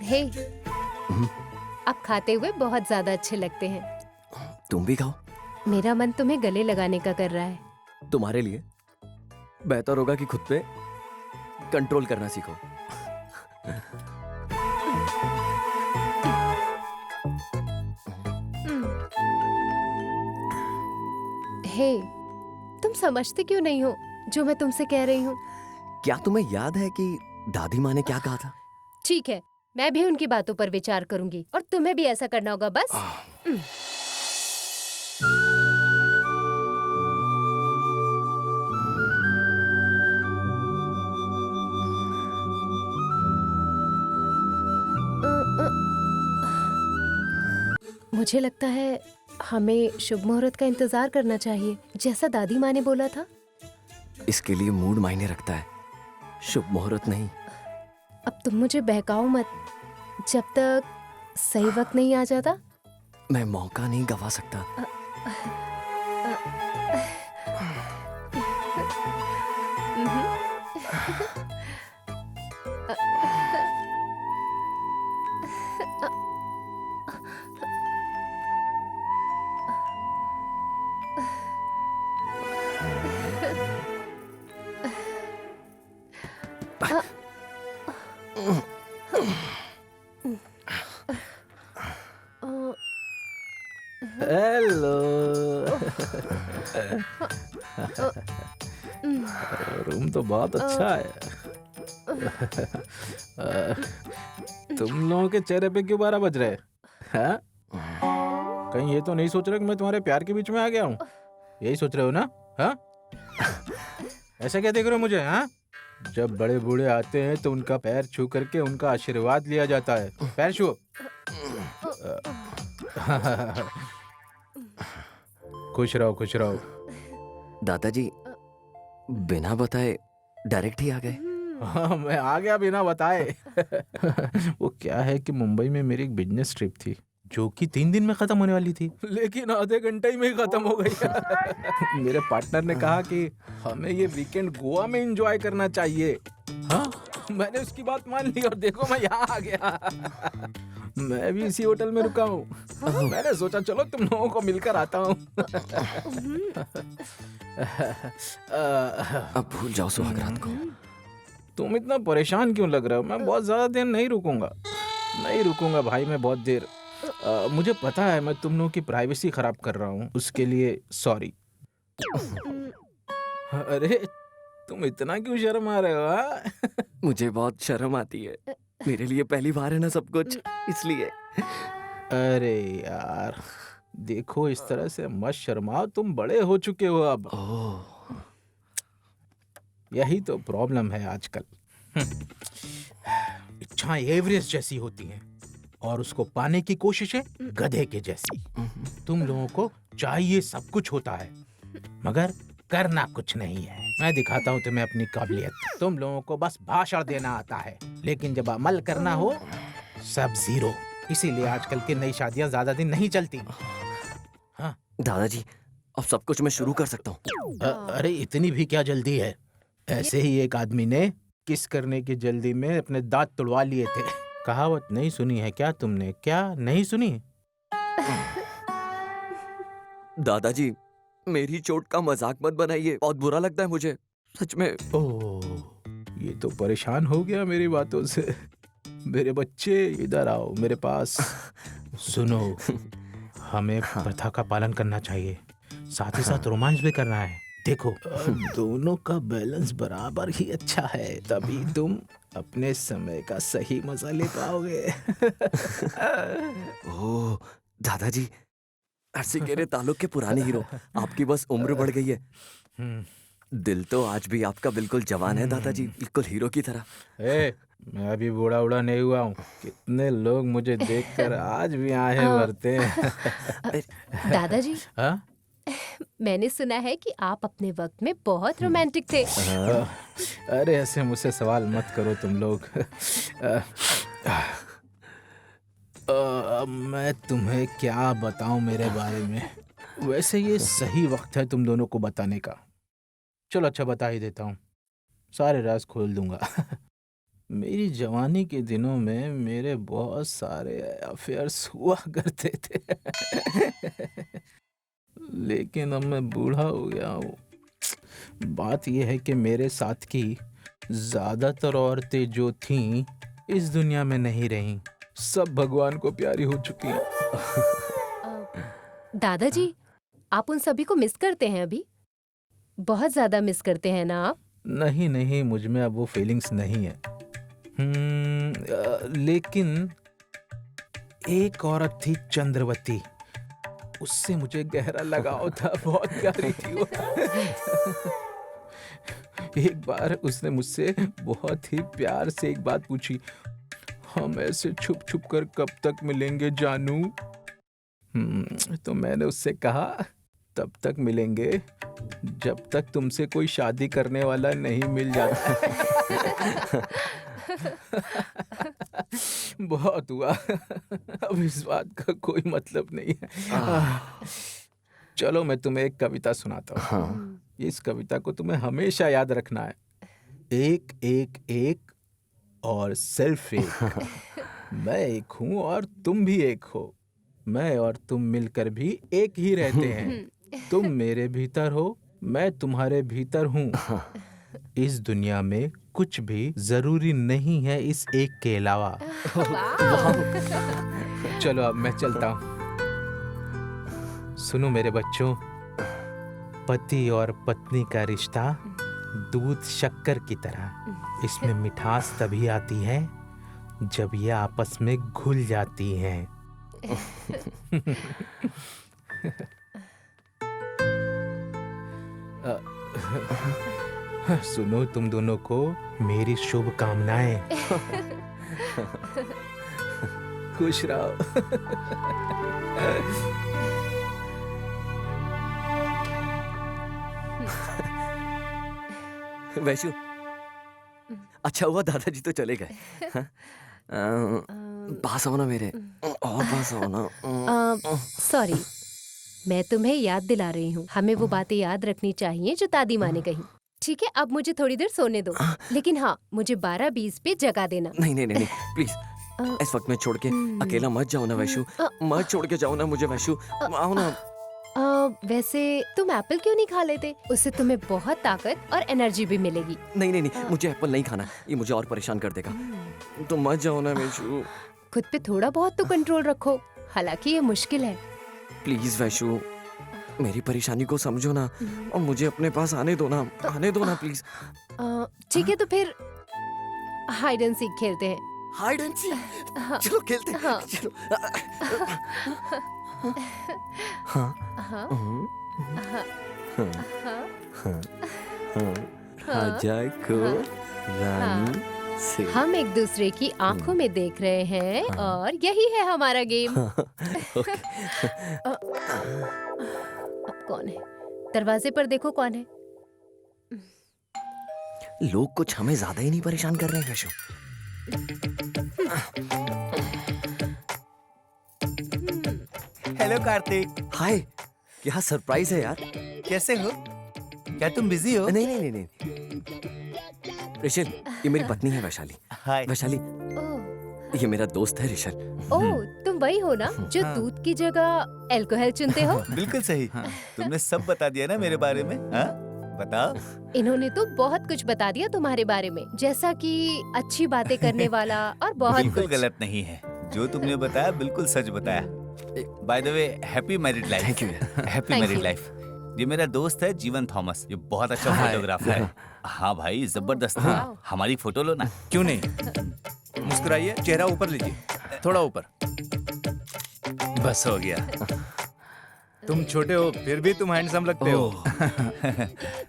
हे, आप खाते हुए बहुत ज्यादा अच्छे लगते हैं। तुम भी खाओ। मेरा मन तुम्हें गले लगाने का कर रहा है। तुम्हारे लिए बेहतर होगा कि खुद पे कंट्रोल करना सीखो। हे, तुम समझते क्यों नहीं हो जो मैं तुमसे कह रही हूँ? क्या तुम्हें याद है कि दादी माँ ने क्या कहा था? ठीक है, मैं भी उनकी बातों पर विचार करूंगी और तुम्हें भी ऐसा करना होगा बस। मुझे लगता है हमें शुभ मुहूर्त का इंतजार करना चाहिए, जैसा दादी माँ ने बोला था। इसके लिए मूड मायने रखता है, शुभ मुहूर्त नहीं। अब तुम मुझे बहकाओ मत, जब तक सही वक्त नहीं आ जाता। मैं मौका नहीं गवा सकता। हेलो। रूम तो बहुत अच्छा है। तुम लोगों के चेहरे पे क्यों 12 बज रहे हैं? कहीं ये तो नहीं सोच रहे कि मैं तुम्हारे प्यार के बीच में आ गया हूँ? यही सोच रहे हो ना? हाँ? ऐसा क्या देख रहे हो मुझे? हाँ? जब बड़े बूढ़े आते हैं तो उनका पैर छू करके उनका आशीर्वाद लिया जाता है। पैर छू। खुश रहो, खुश रहो। दादाजी बिना बताए डायरेक्ट ही आ गए। हाँ, मैं आ गया बिना बताए। वो क्या है कि मुंबई में मेरी एक बिजनेस ट्रिप थी जो कि 3 दिन में खत्म होने वाली थी, लेकिन आधे घंटे ही में ही खत्म हो गई। मेरे पार्टनर ने कहा कि हमें ये वीकेंड गोवा में एंजॉय करना चाहिए। हाँ, मैंने उसकी बात मान ली और देखो मैं यहाँ आ गया। मैं भी इसी होटल में रुका हूँ। मैंने सोचा चलो तुम लोगों को मिलकर आता हूँ। अब भूल जाओ सुहाग रात को। तुम इतना परेशान क्यों लग रहे हो? मैं बहुत ज्यादा देर नहीं रुकूंगा भाई, मैं बहुत देर। मुझे पता है मैं तुम लोगों की प्राइवेसी खराब कर रहा हूँ, उसके लिए सॉरी। अरे तुम इतना क्यों शर्मा रहे हो? हाँ? मुझे बहुत शर्म आती है, मेरे लिए पहली बार है ना सब कुछ, इसलिए। अरे यार देखो, इस तरह से मत शर्माओ, तुम बड़े हो चुके हो अब। ओह, यही तो प्रॉब्लम है आजकल। इच्छाएं एवरेस्ट जैसी होती हैं और उसको पाने की कोशिशें गधे के जैसी। तुम लोगों को चाहिए सब कुछ होता है मगर करना कुछ नहीं है। मैं दिखाता हूँ तुम्हें अपनी काबिलियत। तुम लोगों को बस भाषण देना आता है, लेकिन जब अमल करना हो सब जीरो। इसीलिए आजकल की नई शादियां ज्यादा दिन नहीं चलती। हाँ दादाजी अब सब कुछ मैं शुरू कर सकता हूँ। अरे इतनी भी क्या जल्दी है? ऐसे ही एक आदमी ने किस करने की जल्दी में अपने दांत तुड़वा लिए थे। कहावत नहीं सुनी है क्या तुमने? क्या नहीं सुनी? दादाजी मेरी चोट का मजाक मत बनाइए, बहुत बुरा लगता है मुझे सच में। ओह, ये तो परेशान हो गया मेरी बातों से। मेरे बच्चे इधर आओ मेरे पास। सुनो, हमें प्रथा का पालन करना चाहिए, साथ ही साथ रोमांस भी करना है। देखो दोनों का बैलेंस बराबर ही अच्छा है, तभी तुम अपने समय का सही मजा ले पाओगे। ओह दादाजी, अर्सिकेरे ताल्लुक के पुराने हीरो, आपकी बस उम्र बढ़ गई है, दिल तो आज भी आपका बिल्कुल जवान है दादाजी, बिल्कुल हीरो की तरह। मैं अभी बूढ़ा उड़ा नहीं हुआ हूँ। कितने लोग मुझे देखकर आज भी आहें भरते हैं। दादाजी, हाँ? मैंने सुना है कि आप अपने वक्त में बहुत रोमांटिक थे। अरे ऐसे मुझसे सवाल मत करो तुम लोग। मैं तुम्हें क्या बताऊं मेरे बारे में? वैसे ये सही वक्त है तुम दोनों को बताने का। चलो अच्छा बता ही देता हूँ, सारे राज खोल दूंगा। मेरी जवानी के दिनों में मेरे बहुत सारे अफेयर्स हुआ करते थे। लेकिन अब मैं बूढ़ा हो गया हूँ। बात यह है कि मेरे साथ की ज्यादातर औरतें जो थीं इस दुनिया में नहीं रहीं, सब भगवान को प्यारी हो चुकी हैं। दादाजी, आप उन सभी को मिस करते हैं अभी? बहुत ज्यादा मिस करते हैं ना आप? नहीं नहीं, मुझ में अब वो फीलिंग्स नहीं है। लेकिन एक औरत थी चंद्रवती, उससे मुझे गहरा लगाव था, बहुत प्यारी थी वो। एक बार उसने मुझसे बहुत ही प्यार से एक बात पूछी, हम ऐसे छुप छुप कर कब तक मिलेंगे जानू? तो मैंने उससे कहा, तब तक मिलेंगे जब तक तुमसे कोई शादी करने वाला नहीं मिल जाता। बहुत हुआ, अब इस बात का कोई मतलब नहीं है। चलो मैं तुम्हें एक कविता सुनाता हूँ। इस कविता को तुम्हें हमेशा याद रखना है। एक एक एक और सिर्फ एक। मैं एक हूँ और तुम भी एक हो। मैं और तुम मिलकर भी एक ही रहते हैं। तुम मेरे भीतर हो, मैं तुम्हारे भीतर हूँ। इस दुनिया में कुछ भी जरूरी नहीं है इस एक के अलावा। चलो अब मैं चलता हूँ। सुनो मेरे बच्चों, पति और पत्नी का रिश्ता दूध शक्कर की तरह, इसमें मिठास तभी आती है जब ये आपस में घुल जाती हैं। सुनो, तुम दोनों को मेरी शुभकामनाएं। खुश रहो। वैशु, अच्छा हुआ दादाजी तो चले गए। हाँ? पास आओ ना मेरे, और पास आओ ना। सॉरी, मैं तुम्हें याद दिला रही हूँ। हमें वो बातें याद रखनी चाहिए जो दादी माँ ने कही। ठीक है, अब मुझे थोड़ी देर सोने दो, लेकिन हाँ, मुझे 12:20 पे जगा देना। नहीं नहीं नहीं, प्लीज इस वक्त में छोड़ के अकेला मत जाओ ना वैशु, मत छोड़ के जाओ ना मुझे वैशु, आओ ना। वैसे तुम एप्पल क्यों नहीं खा लेते? उससे तुम्हें बहुत ताकत और एनर्जी भी मिलेगी। नहीं नहीं नहीं, मुझे एप्पल नहीं खाना, ये मुझे और परेशान कर देगा। तुम मत जाओ ना वैशु। खुद पे थोड़ा बहुत तो कंट्रोल रखो, हालांकि ये मुश्किल है। प्लीज वैशु, मेरी परेशानी को समझो ना और मुझे अपने पास आने दो ना, आने दो ना प्लीज। ठीक है, तो फिर हाइड एंड सीक खेलते हैं। हाइड एंड सीक, चलो खेलते हैं। हाँ। चलो। हाँ, हाँ। हाँ, राजा को रानी से। हम एक दूसरे की आंखों में देख रहे हैं और यही है हमारा गेम। अब कौन है? दरवाजे पर देखो कौन है। लोग कुछ हमें ज्यादा ही नहीं परेशान कर रहे हैं वैशु। हेलो कार्तिक, हाय, क्या सरप्राइज है यार। कैसे हो? क्या तुम बिजी हो? नहीं नहीं नहीं नहीं, ऋषल, ये मेरी पत्नी है वैशाली। हाय। वैशाली, ओह, ये मेरा दोस्त है ऋषल। ओह, तुम वही हो ना जो दूध की जगह अल्कोहल चुनते हो? बिल्कुल सही। तुमने सब बता दिया ना मेरे बारे में। हाँ, बताओ। इन्होंने तो बहुत कुछ बता दिया तुम्हारे बारे में, जैसा कि अच्छी बातें करने वाला और बहुत बिल्कुल कुछ। गलत नहीं है, जो तुमने बताया बिल्कुल सच बताया। By the way, happy married life. Thank you. Happy Thank married you. Life. ये मेरा दोस्त है जीवन थॉमस, ये बहुत अच्छा फोटोग्राफर है। हाँ भाई, जबरदस्त है। Wow. हमारी फोटो लो ना। क्यों नहीं? मुस्कुराइए, चेहरा ऊपर लीजिए, थोड़ा ऊपर। बस हो गया। तुम छोटे हो फिर भी तुम हैंडसम लगते हो।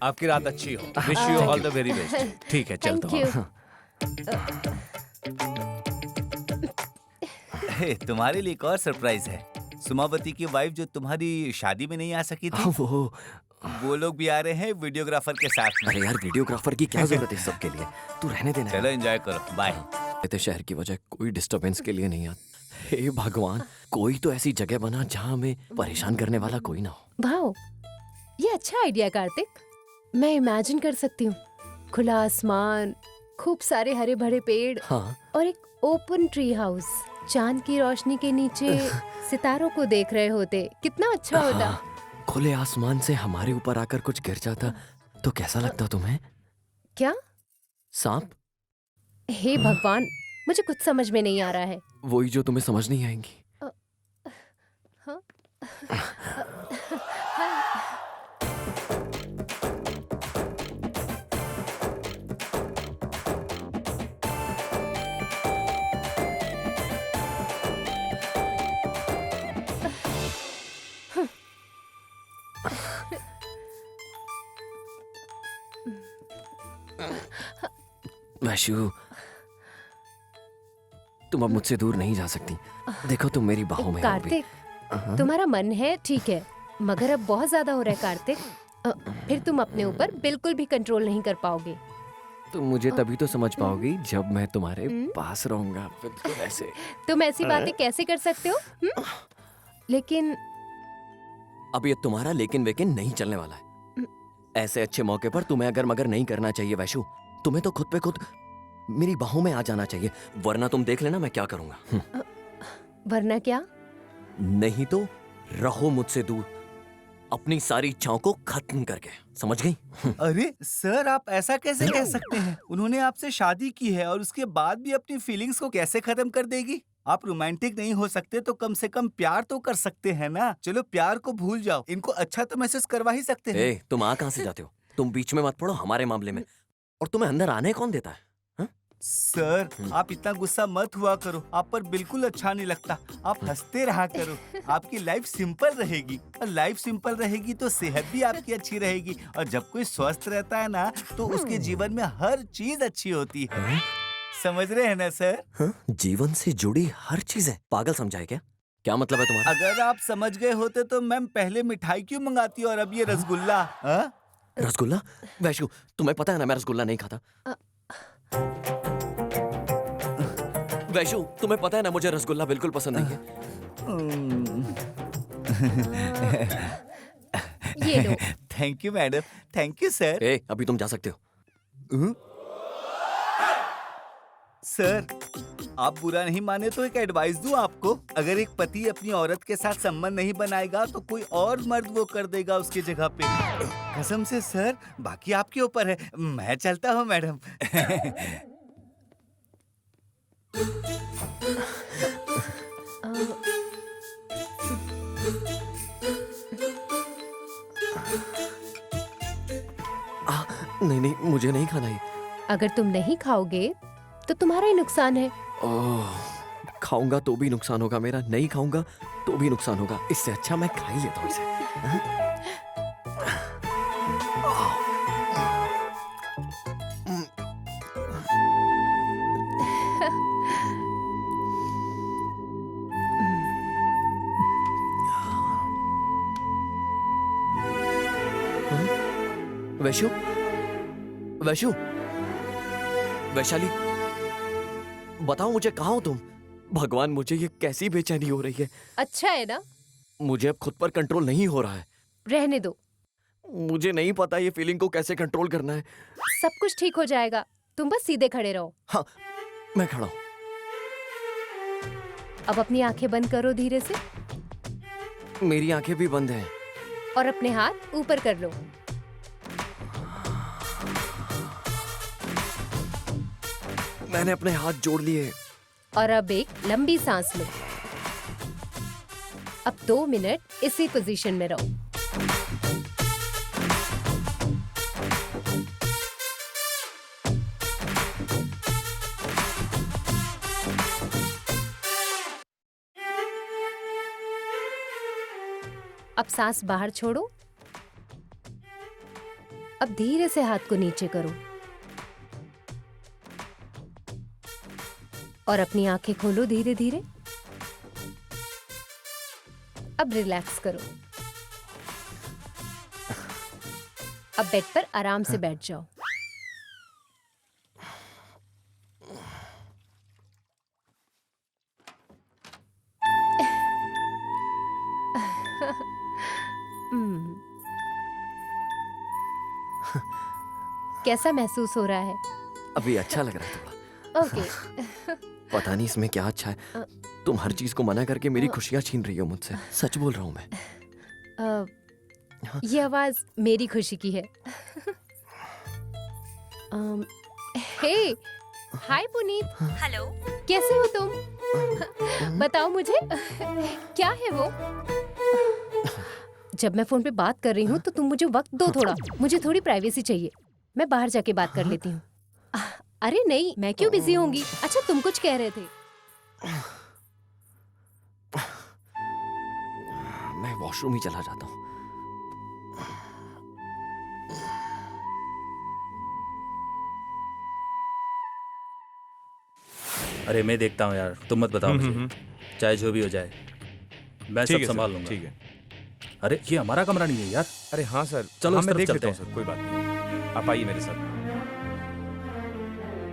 आपकी रात अच्छी हो। Wish you all the very best. ठीक है, चलता थैंक हूँ। यू। तुम्हारे लिए एक और सरप्राइज है। सुमावती की वाइफ जो तुम्हारी शादी में नहीं आ सकी थी, वो लोग भी आ रहे हैं वीडियोग्राफर के साथ में। अरे यार, वीडियोग्राफर की क्या जरूरत है सबके लिए, तू रहने देना। चलो एंजॉय करो, बाय। कहते शहर की वजह कोई डिस्टरबेंस के लिए नहीं आता। हे भगवान, कोई तो ऐसी जगह बना जहाँ हमें परेशान करने वाला कोई ना हो। वाओ, ये अच्छा आइडिया कार्तिक। मैं इमेजिन कर सकती हूँ खुला आसमान, खूब सारे हरे भरे पेड़ हाँ और एक ओपन ट्री हाउस। चांद की रोशनी के नीचे सितारों को देख रहे होते, कितना अच्छा होता। हाँ, खुले आसमान से हमारे ऊपर आकर कुछ गिर जाता तो कैसा लगता तुम्हें? क्या? सांप? हे भगवान, मुझे कुछ समझ में नहीं आ रहा है। वही जो तुम्हें समझ नहीं आएंगी। हाँ? वैशु, तुम अब मुझसे दूर नहीं जा सकती। देखो तुम मेरी बाहों में हो अभी। कार्तिक, तुम्हारा मन है ठीक है, मगर अब बहुत ज्यादा हो रहा है कार्तिक। फिर तुम अपने ऊपर बिल्कुल भी कंट्रोल नहीं कर पाओगे। तुम मुझे तभी तो समझ पाओगी जब मैं तुम्हारे पास रहूंगा, बिल्कुल ऐसे। तुम ऐसी बातें कैसे कर सकते हो? लेकिन अब ये तुम्हारा लेकिन वेकिन नहीं चलने वाला है। ऐसे अच्छे मौके पर तुम्हें अगर मगर नहीं करना चाहिए वैशु। तुम्हें तो खुद पे खुद मेरी बाहों में आ जाना चाहिए, वरना तुम देख लेना मैं क्या करूंगा। वरना क्या? नहीं तो रहो मुझसे दूर, अपनी सारी इच्छाओं को खत्म करके, समझ गई? अरे सर, आप ऐसा कैसे कह सकते हैं? उन्होंने आपसे शादी की है और उसके बाद भी अपनी फीलिंग्स को कैसे खत्म कर देगी? आप रोमांटिक नहीं हो सकते तो कम से कम प्यार तो कर सकते हैं ना। चलो प्यार को भूल जाओ, इनको अच्छा तो महसूस करवा ही सकते हैं। तुम आ कहां से जाते हो? तुम बीच में मत पड़ो हमारे मामले में। और तुम्हें अंदर आने कौन देता है? सर, आप इतना गुस्सा मत हुआ करो, आप पर बिल्कुल अच्छा नहीं लगता। आप हंसते रहा करो, आपकी लाइफ सिंपल रहेगी। और लाइफ सिंपल रहेगी तो सेहत भी आपकी अच्छी रहेगी। और जब कोई स्वस्थ रहता है ना, तो उसके जीवन में हर चीज अच्छी होती है। समझ रहे हैं ना सर? जीवन से जुड़ी हर चीज है। पागल समझाए क्या? क्या मतलब है तुम्हारा? अगर आप समझ गए होते तो मैम पहले मिठाई क्यों मंगाती और अब ये रसगुल्ला? रसगुल्ला? वैशु, तुम्हें पता है ना मैं रसगुल्ला नहीं खाता। वैशु, तुम्हें पता है ना मुझे रसगुल्ला बिल्कुल पसंद नहीं है। ये लो। Thank you madam, thank you sir. अभी तुम जा सकते हो। सर, आप बुरा नहीं माने तो एक एडवाइस दूं आपको। अगर एक पति अपनी औरत के साथ संबंध नहीं बनाएगा तो कोई और मर्द वो कर देगा उसकी जगह पे। कसम से सर, बाकी आपके ऊपर है। मैं चलता हूँ मैडम। नहीं नहीं, मुझे नहीं खाना ये। अगर तुम नहीं खाओगे तो तुम्हारा ही नुकसान है। खाऊंगा तो भी नुकसान होगा मेरा, नहीं खाऊंगा तो भी नुकसान होगा। इससे अच्छा मैं खा ही लेता हूँ इसे। वैशु, वैशु, वैशाली, बताओ मुझे कहाँ हो तुम? भगवान, मुझे ये कैसी बेचैनी हो रही है। अच्छा है ना? मुझे अब खुद पर कंट्रोल नहीं हो रहा है। रहने दो। मुझे नहीं पता ये फीलिंग को कैसे कंट्रोल करना है। सब कुछ ठीक हो जाएगा, तुम बस सीधे खड़े रहो। हाँ, मैं खड़ा हूँ। अब अपनी आंखें बंद करो धीरे से, मेरी आंखें भी बंद हैं। और अपने हाथ ऊपर कर लो। मैंने अपने हाथ जोड़ लिए। और अब एक लंबी सांस लो। अब 2 मिनट इसी पोजीशन में रहो। अब सांस बाहर छोड़ो। अब धीरे से हाथ को नीचे करो और अपनी आंखें खोलो धीरे धीरे। अब रिलैक्स करो। अब बेड पर आराम से बैठ जाओ। कैसा महसूस हो रहा है? अभी अच्छा लग रहा है थोड़ा। ओके। पता नहीं इसमें क्या अच्छा है। तुम हर चीज को मना करके मेरी खुशियां छीन रही हो मुझसे। सच बोल रहा हूँ मैं। ये आवाज मेरी खुशी की है। हे, हाय पुनीत। हेलो। कैसे हो तुम? बताओ मुझे, क्या है वो? जब मैं फोन पे बात कर रही हूँ तो तुम मुझे वक्त दो थोड़ा। मुझे थोड़ी प्राइवेसी चाहिए। मैं बाहर जाके बात कर लेती हूँ। अरे नहीं, मैं क्यों बिजी होंगी। अच्छा, तुम कुछ कह रहे थे। मैं वॉशरूम ही चला जाता हूँ। अरे मैं देखता हूँ यार, तुम मत बताओ मुझे। चाहे जो भी हो जाए, मैं सब संभाल लूंगा। ठीक है। अरे ये हमारा कमरा नहीं है यार। अरे हाँ सर, चलो हाँ, इस मैं तरफ देख चलते लेता हूँ सर, कोई बात नहीं। आप आइए मेरे साथ।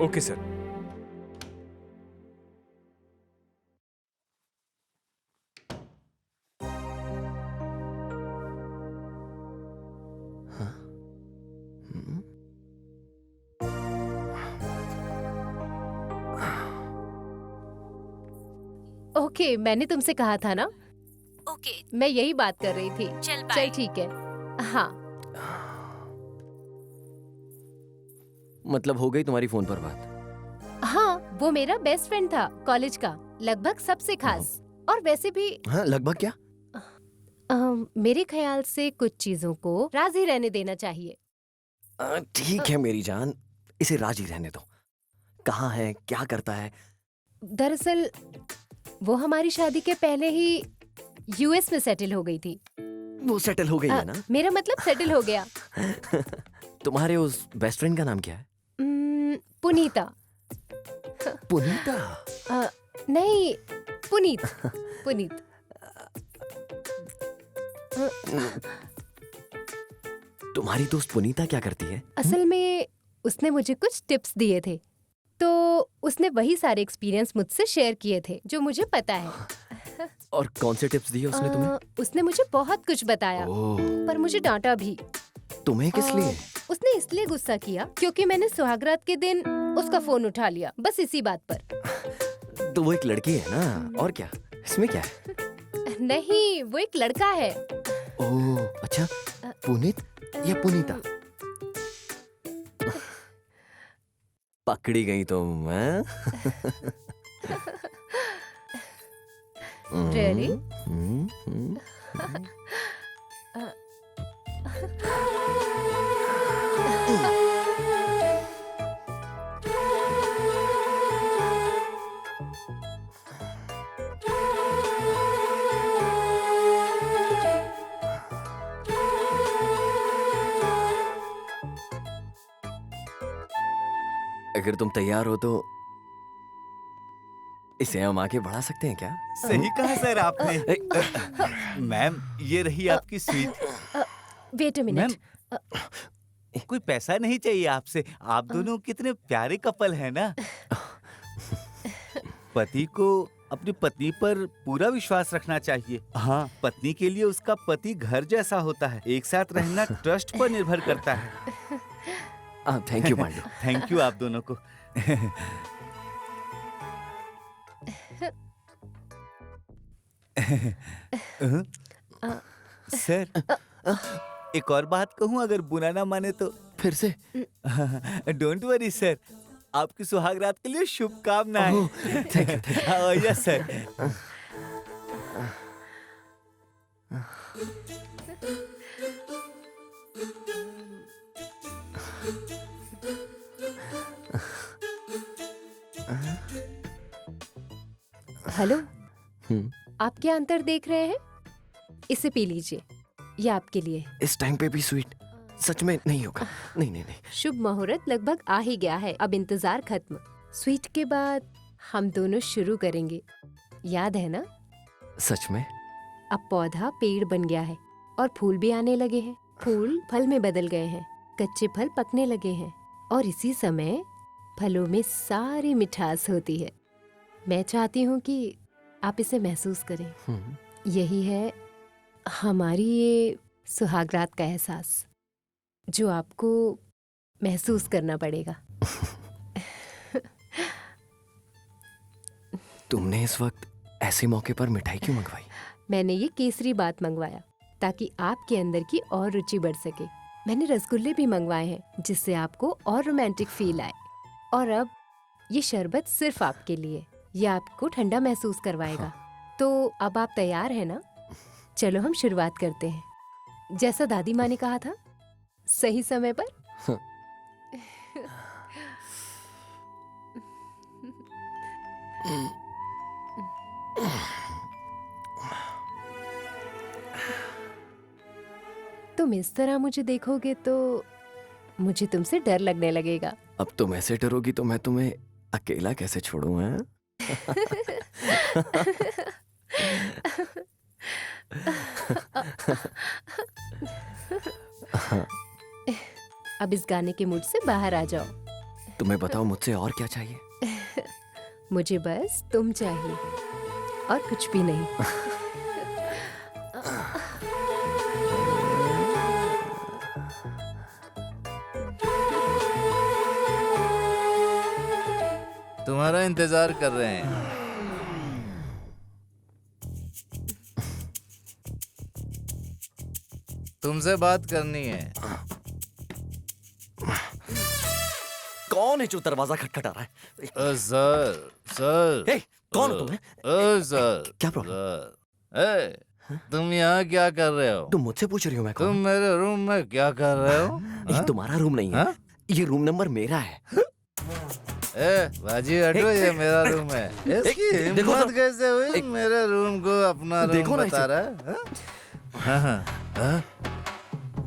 Okay sir. ओके, मैंने तुमसे कहा था ना। ओके, मैं यही बात कर रही थी। चल चल बाय। ठीक है। हाँ, मतलब हो गई तुम्हारी फोन पर बात? हाँ, वो मेरा बेस्ट फ्रेंड था कॉलेज का, लगभग सबसे खास। और वैसे भी हाँ, लगभग क्या? मेरे ख्याल से कुछ चीजों को राजी रहने देना चाहिए। ठीक है मेरी जान, इसे राजी रहने दो। कहाँ है, क्या करता है? दरअसल वो हमारी शादी के पहले ही यूएस में सेटल हो गई थी। वो सेटल हो गई है ना? मेरा मतलब सेटल हो गया। तुम्हारे उस बेस्ट फ्रेंड का नाम क्या है? पुनीता। पुनीता? नहीं, पुनीत। पुनीत। तुम्हारी दोस्त पुनीता क्या करती है? असल में उसने मुझे कुछ टिप्स दिए थे, तो उसने वही सारे एक्सपीरियंस मुझसे शेयर किए थे जो मुझे पता है। और कौन से टिप्स दिए उसने तुम्हें? उसने मुझे बहुत कुछ बताया, ओह, पर मुझे डांटा भी। तुम्हें किस लिए? उसने इसलिए गुस्सा किया क्योंकि मैंने सुहागरात के दिन उसका फोन उठा लिया, बस इसी बात पर। तो वो एक लड़की है ना, और क्या? इसमें क्या है? नहीं, वो एक लड़का है। ओह, अच्छा। पुनीत या पुनीता? पकड़ी गई तुम, हैं? Really? अगर तुम तैयार हो तो इसे हम आगे बढ़ा सकते हैं क्या? सही कहा सर आपने। मैम, ये रही आपकी sweet. Wait a ma'am, minute. कोई पैसा नहीं चाहिए आपसे। आप दोनों कितने प्यारे कपल हैं ना। पति को अपनी पत्नी पर पूरा विश्वास रखना चाहिए। हाँ, पत्नी के लिए उसका पति घर जैसा होता है। एक साथ रहना ट्रस्ट पर निर्भर करता है। Thank you Pandey. Thank you आप दोनों को। सर, एक और बात कहूँ, अगर बुरा ना माने तो? फिर से? डोंट वरी सर, आपकी सुहागरात के लिए शुभकामनाएं। Thank you. Yes sir. Hello, आप क्या अंतर देख रहे हैं? इसे पी लीजिए, ये आपके लिए। इस टाइम पे भी स्वीट? सच में नहीं होगा। नहीं नहीं नहीं। शुभ मुहूर्त लगभग आ ही गया है, अब इंतजार खत्म। स्वीट के बाद हम दोनों शुरू करेंगे, याद है ना? सच में? अब पौधा पेड़ बन गया है और फूल भी आने लगे हैं। फूल फल में बदल गए हैं, कच्चे फल पकने लगे हैं और इसी समय फलों में सारी मिठास होती है। मैं चाहती हूँ कि आप इसे महसूस करें। यही है हमारी ये सुहागरात का एहसास, जो आपको महसूस करना पड़ेगा। तुमने इस वक्त ऐसे मौके पर मिठाई क्यों मंगवाई? मैंने ये केसरी बात मंगवाया ताकि आपके अंदर की और रुचि बढ़ सके। मैंने रसगुल्ले भी मंगवाए हैं जिससे आपको और रोमांटिक फील आए। और अब ये शरबत सिर्फ आपके लिए, ये आपको ठंडा महसूस करवाएगा। तो अब आप तैयार हैं ना? चलो हम शुरुआत करते हैं। जैसा दादी माँ ने कहा था, सही समय पर। तुम इस तरह मुझे देखोगे तो मुझे तुमसे डर लगने लगेगा। अब तुम ऐसे डरोगी तो मैं तुम्हें अकेला कैसे छोड़ूं? हैं? अब इस गाने के मूड से बाहर आ जाओ। तुम्हें बताओ मुझसे और क्या चाहिए? मुझे बस तुम चाहिए और कुछ भी नहीं। तुम्हारा इंतजार कर रहे हैं। तुमसे बात करनी है। कौन है जो दरवाजा खटखटा रहा है? सर सर हे, कौन हो तुम? सर क्या प्रॉब्लम? सर तुम यहाँ क्या कर रहे हो? तुम मुझसे पूछ रही हो मैं कौन तुम हूं? मेरे रूम में क्या कर रहे हो? ये तुम्हारा रूम नहीं है। हाँ? ये रूम नंबर मेरा है। बाजी हटो, ये मेरा रूम है। इसकी देखो हिम्मत तो। कैसे हुई मेरे रूम को अपना रूम देखो ना बता इसे। रहा है? हाँ? हाँ, हाँ?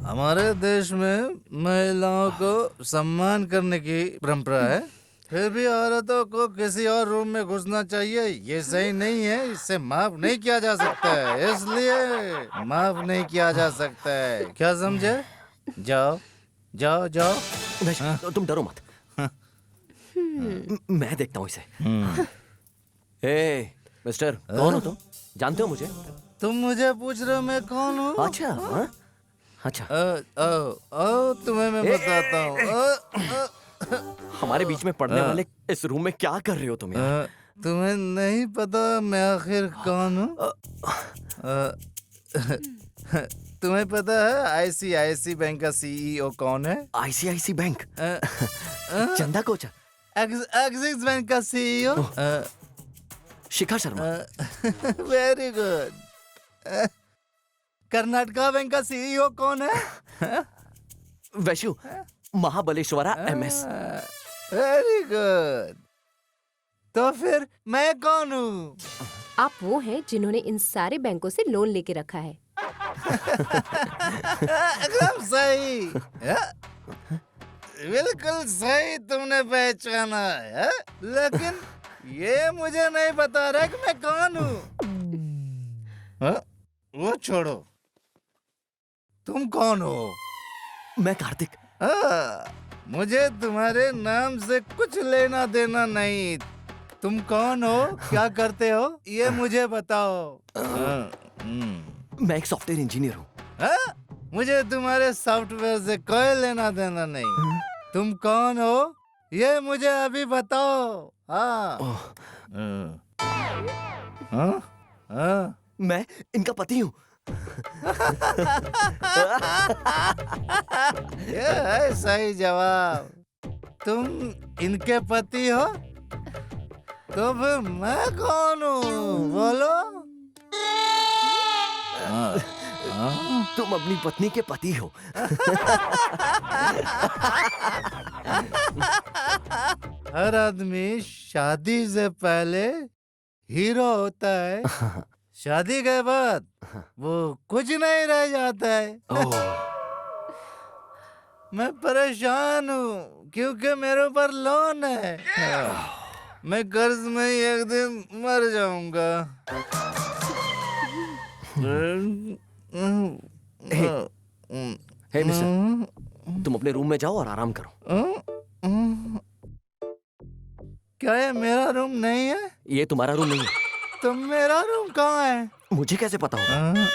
हमारे देश में महिलाओं को सम्मान करने की परंपरा है, फिर भी औरतों को किसी और रूम में घुसना चाहिए। ये सही नहीं है, इससे माफ नहीं किया जा सकता है, इसलिए माफ नहीं किया जा सकता है। क्या समझे? जाओ जाओ जाओ। वैसे, तुम डरो मत। मैं देखता हूँ इसे। ए, मिस्टर, कौन हो तुम? जानते हो मुझे? तुम मुझे पूछ रहे हो मैं कौन हूँ? अच्छा, हाँ? अच्छा। तुम्हें मैं बताता हूँ। हमारे बीच में पढ़ने वाले इस रूम में क्या कर रहे हो तुम यार? तुम्हें नहीं पता मैं आखिर कौन हूँ? तुम्हें पता है आईसीआईसी बैंक का सीईओ कौन है? ICICI bank? Chanda Kochhar? Axis bank का CEO Shikha Sharma? Very good. Karnataka bank का सीईओ कौन है? Vaishu Mahabaleshwara MS? Very good. तो फिर मैं कौन हूँ? आप वो हैं जिन्होंने इन सारे बैंकों से लोन लेके रखा है। एकदम सही। बिल्कुल सही तुमने पहचाना है, लेकिन ये मुझे नहीं बता रहा कि मैं कौन हूँ। वो छोड़ो, तुम कौन हो? मैं कार्तिक। मुझे तुम्हारे नाम से कुछ लेना देना नहीं। तुम कौन हो, क्या करते हो, ये मुझे बताओ। मैं एक सॉफ्टवेयर इंजीनियर हूँ। मुझे तुम्हारे सॉफ्टवेयर से कोई लेना देना नहीं। तुम कौन हो, ये मुझे अभी बताओ। मैं इनका पति हूँ। ये है सही जवाब। तुम इनके पति हो, तो फिर मैं कौन हूँ, बोलो। तुम अपनी पत्नी के पति हो। हर आदमी शादी से पहले हीरो होता है, शादी के बाद वो कुछ नहीं रह जाता है। मैं परेशान हूँ क्योंकि मेरे ऊपर लोन है। मैं कर्ज में ही एक दिन मर जाऊंगा। हे मिस्टर, तुम अपने रूम में जाओ और आराम करो। क्या ये मेरा रूम नहीं है? ये तुम्हारा रूम नहीं है। तो मेरा रूम कहाँ है? मुझे कैसे पता होगा?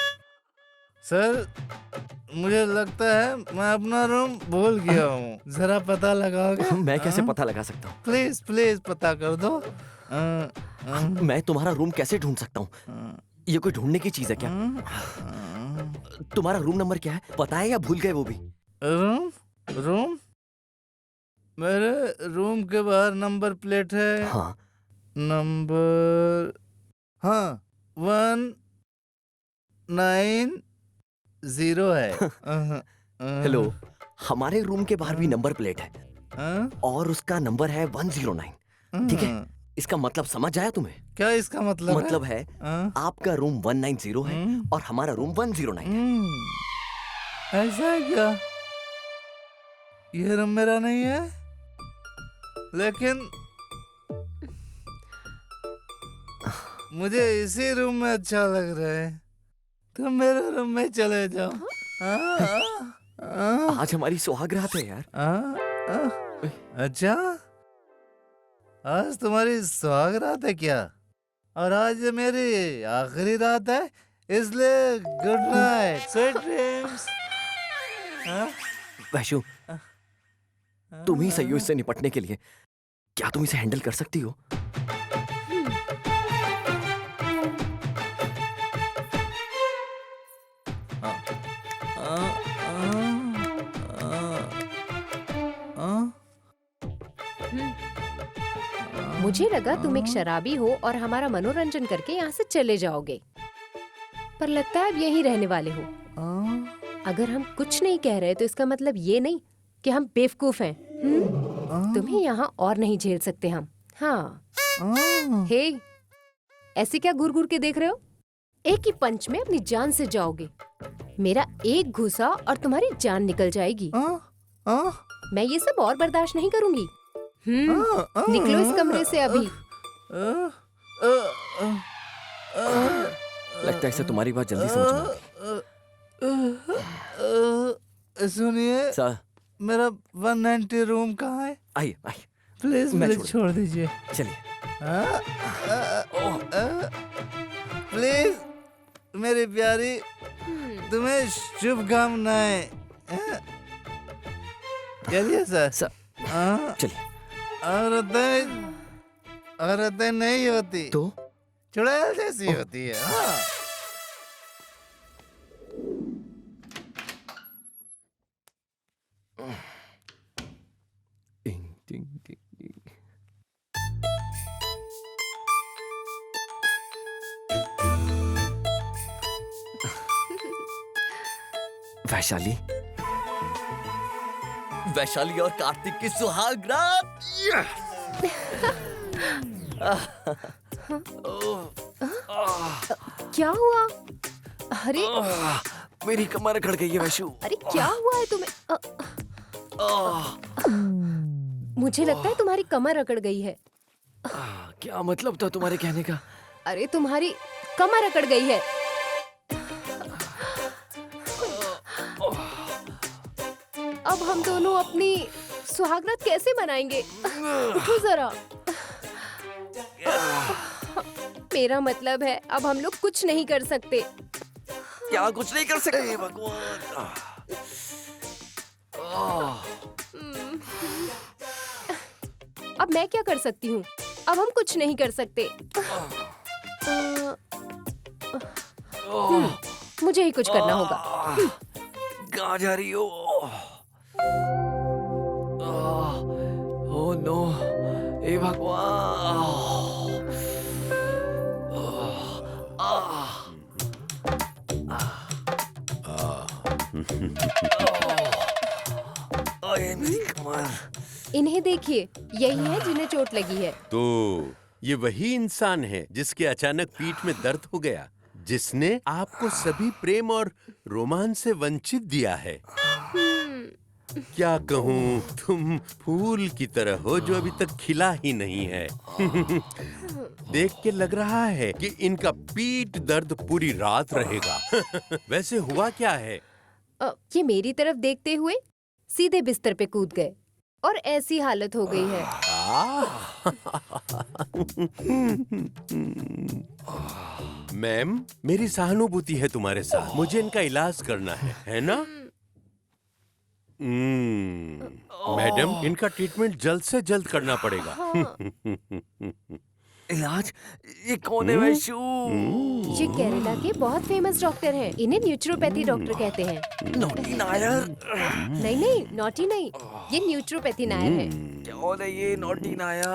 सर, मुझे लगता है मैं अपना रूम भूल गया हूँ। जरा पता लगाओगे? मैं कैसे पता लगा सकता हूँ? प्लीज प्लीज पता कर दो। मैं तुम्हारा रूम कैसे ढूंढ सकता हूँ? ये कोई ढूंढने की चीज है क्या? तुम्हारा रूम नंबर क्या है? पता है या भूल गए वो भी? रूम रूम मेरे रूम के बाहर नंबर प्लेट है। हाँ। नंबर 190 है। हेलो, हमारे रूम के बाहर भी नंबर प्लेट है और उसका नंबर है 109। ठीक है, इसका मतलब समझ आया तुम्हें? क्या इसका मतलब मतलब है आपका रूम 190 है और हमारा रूम 109 है। ऐसा है क्या? ये रूम मेरा नहीं है, लेकिन मुझे इसी रूम में अच्छा लग रहा है। तुम मेरे रूम में चले जाओ। आज हमारी सुहागरात है यार। अच्छा, आज तुम्हारी सुहागरात है क्या? और आज मेरी आखिरी रात है, इसलिए good night, sweet dreams. Vaishu, तुम ही सही हो इससे निपटने के लिए। क्या तुम इसे हैंडल कर सकती हो? मुझे लगा तुम एक शराबी हो और हमारा मनोरंजन करके यहाँ से चले जाओगे, पर लगता है अब यहीं रहने वाले हो। अगर हम कुछ नहीं कह रहे तो इसका मतलब ये नहीं कि हम बेवकूफ हैं। तुम्हें यहाँ और नहीं झेल सकते हम। हाँ। हे, ऐसे क्या घूर घूर के देख रहे हो? एक ही पंच में अपनी जान से जाओगे। मेरा एक घुसा और तुम्हारी जान निकल जाएगी। मैं ये सब और बर्दाश्त नहीं करूंगी। निकलो इस कमरे से अभी। लगता है इसे तुम्हारी बात जल्दी समझ में आई। सुनिए, सर, मेरा 190 रूम कहाँ है? आइए आइए, प्लीज मैं मुझे छोड़ दीजिए। चलिए। प्लीज मेरी प्यारी, तुम्हें शुभकामनाएं। चलिए सर। सर, चलिए। औरतें नहीं होती तो चुड़ैल जैसी होती है। वैशाली, वैशाली और कार्तिक की सुहागरात। क्या हुआ? अरे मेरी कमर अकड़ गई है वैशु। अरे क्या हुआ है तुम्हें? मुझे लगता है तुम्हारी कमर अकड़ गई है। क्या मतलब था तुम्हारे कहने का? अरे तुम्हारी कमर अकड़ गई है। अब हम दोनों अपनी सुहागरात कैसे मनाएंगे? उठो जरा। मेरा मतलब है अब हम लोग कुछ नहीं कर सकते। क्या कुछ नहीं कर सकते? भगवान। अब मैं क्या कर सकती हूँ? अब हम कुछ नहीं कर सकते। मुझे ही कुछ करना होगा। कहाँ जा रही हो? ओह नो, हे भगवान। मेरी कमर। इन्हें देखिए, यही है जिन्हें चोट लगी है। तो ये वही इंसान है जिसके अचानक पीठ में दर्द हो गया, जिसने आपको सभी प्रेम और रोमांस से वंचित दिया है। क्या कहूँ, तुम फूल की तरह हो जो अभी तक खिला ही नहीं है। देख के लग रहा है कि इनका पीठ दर्द पूरी रात रहेगा। वैसे हुआ क्या है? ये मेरी तरफ देखते हुए सीधे बिस्तर पे कूद गए और ऐसी हालत हो गई है। मैम, मेरी सहानुभूति है तुम्हारे साथ। मुझे इनका इलाज करना है ना? मैडम, इनका ट्रीटमेंट जल्द से जल्द करना पड़ेगा। इलाज? ये कौन है वैशु? ये केरला के बहुत फेमस डॉक्टर हैं। इन्हें न्यूट्रोपैथी डॉक्टर कहते हैं। नॉटी नायर? नहीं नहीं, नॉटी नहीं, ये न्यूट्रोपैथी नायर है। कौन है ये नॉटी नायर?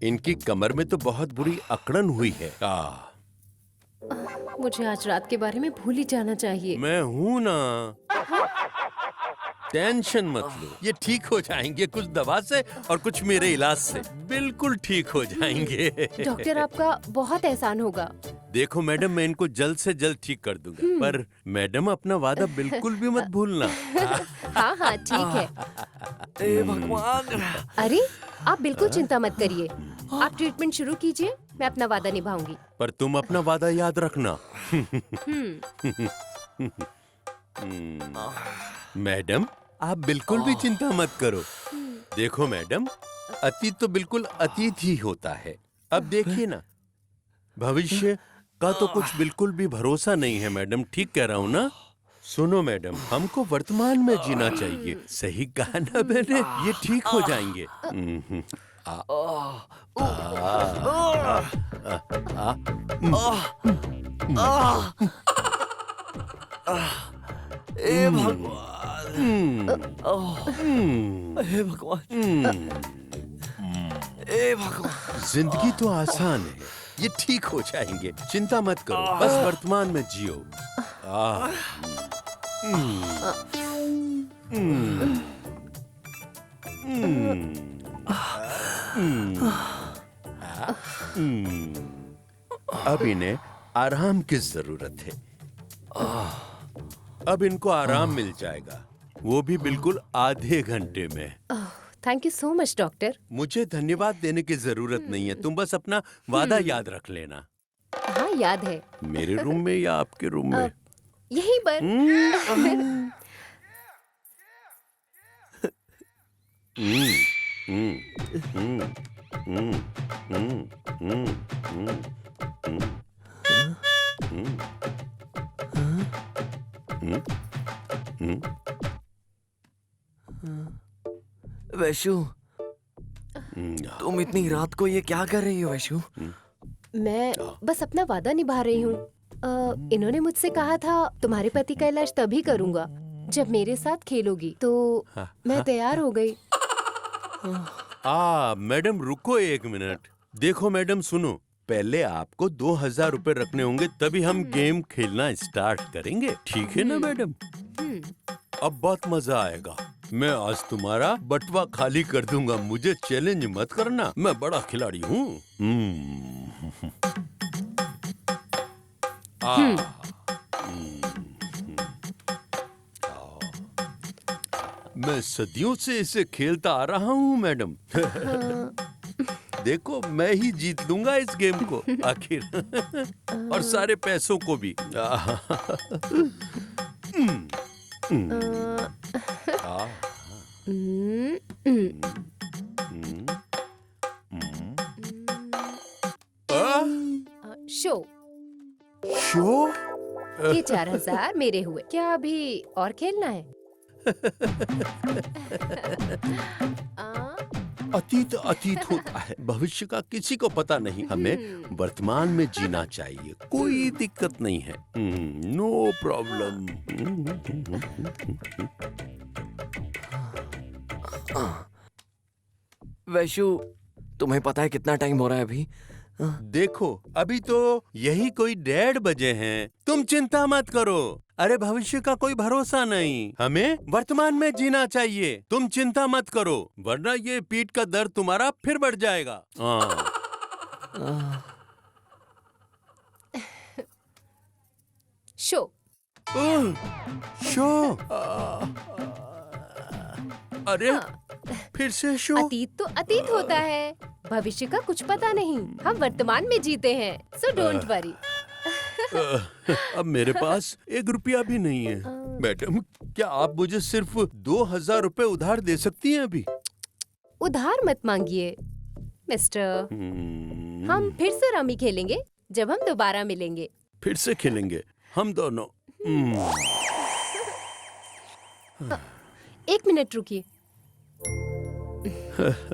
इनकी कमर में तो बहुत बुरी अकड़न हुई है। मुझे आज रात के बारे में भूल ही जाना चाहिए। मैं हूं ना, टेंशन मत लो, ये ठीक हो जाएंगे, कुछ दवा से और कुछ मेरे इलाज से बिल्कुल ठीक हो जाएंगे। डॉक्टर आपका बहुत एहसान होगा। देखो मैडम, मैं इनको जल्द से जल्द ठीक कर दूंगा, पर मैडम अपना वादा बिल्कुल भी मत भूलना। हाँ हाँ ठीक है। हे भगवान! अरे आप बिल्कुल चिंता मत करिए, आप ट्रीटमेंट शुरू कीजिए, मैं अपना वादा निभाऊंगी। पर तुम अपना वादा याद रखना। मैडम, आप बिल्कुल भी चिंता मत करो। देखो मैडम, अतीत तो बिल्कुल अतीत ही होता है। अब देखिए ना, भविष्य का तो कुछ बिल्कुल भी भरोसा नहीं है मैडम, ठीक कह रहा हूँ ना? सुनो मैडम, हमको वर्तमान में जीना चाहिए। सही कहा ना मैंने? ये ठीक हो जाएंगे। हे भगवान! हे भगवान! हे भगवान! जिंदगी तो आसान है, ये ठीक हो जाएंगे, चिंता मत करो, बस वर्तमान में जियो। अब इन्हें आराम की जरूरत है। अब इनको आराम मिल जाएगा, वो भी बिल्कुल आधे घंटे में। Thank you so much doctor. मुझे धन्यवाद देने की जरूरत नहीं है, तुम बस अपना वादा याद रख लेना। हाँ याद है। मेरे रूम में या आपके रूम में? यहीं पर। वैशु, तुम इतनी रात को ये क्या कर रही हो वैशु? मैं बस अपना वादा निभा रही हूँ। इन्होंने मुझसे कहा था तुम्हारे पति का इलाज तभी करूँगा जब मेरे साथ खेलोगी, तो मैं तैयार हो गई। मैडम रुको एक मिनट। देखो मैडम सुनो, पहले आपको 2000 रुपए रखने होंगे, तभी हम गेम खेलना स्टार्ट करेंगे, ठीक है ना मैडम? अब बहुत मजा आएगा। मैं आज तुम्हारा बटवा खाली कर दूंगा, मुझे चैलेंज मत करना, मैं बड़ा खिलाड़ी हूँ। मैं सदियों से इसे खेलता आ रहा हूँ मैडम। देखो मैं ही जीत लूंगा इस गेम को आखिर, और सारे पैसों को भी। Show show? ये 4000 मेरे हुए। क्या अभी और खेलना है? अतीत अतीत होता है, भविष्य का किसी को पता नहीं। हमें वर्तमान में जीना चाहिए, कोई दिक्कत नहीं है। No problem. वैशु, तुम्हें पता है कितना टाइम हो रहा है अभी? देखो अभी तो यही कोई 1:30 बजे हैं, तुम चिंता मत करो। अरे भविष्य का कोई भरोसा नहीं, हमें वर्तमान में जीना चाहिए। तुम चिंता मत करो, वरना ये पीठ का दर्द तुम्हारा फिर बढ़ जाएगा। Show show? अरे फिर से शो? अतीत तो अतीत होता है, भविष्य का कुछ पता नहीं। हम वर्तमान में जीते हैं, सो डोंट वरी। अब मेरे पास 1 रुपया भी नहीं है। मैडम, क्या आप मुझे सिर्फ 2000 रुपए उधार दे सकती हैं अभी? उधार मत मांगिए मिस्टर, हम फिर से रमी खेलेंगे जब हम दोबारा मिलेंगे। फिर से खेलेंगे हम दोनों। एक मिनट रुकिए।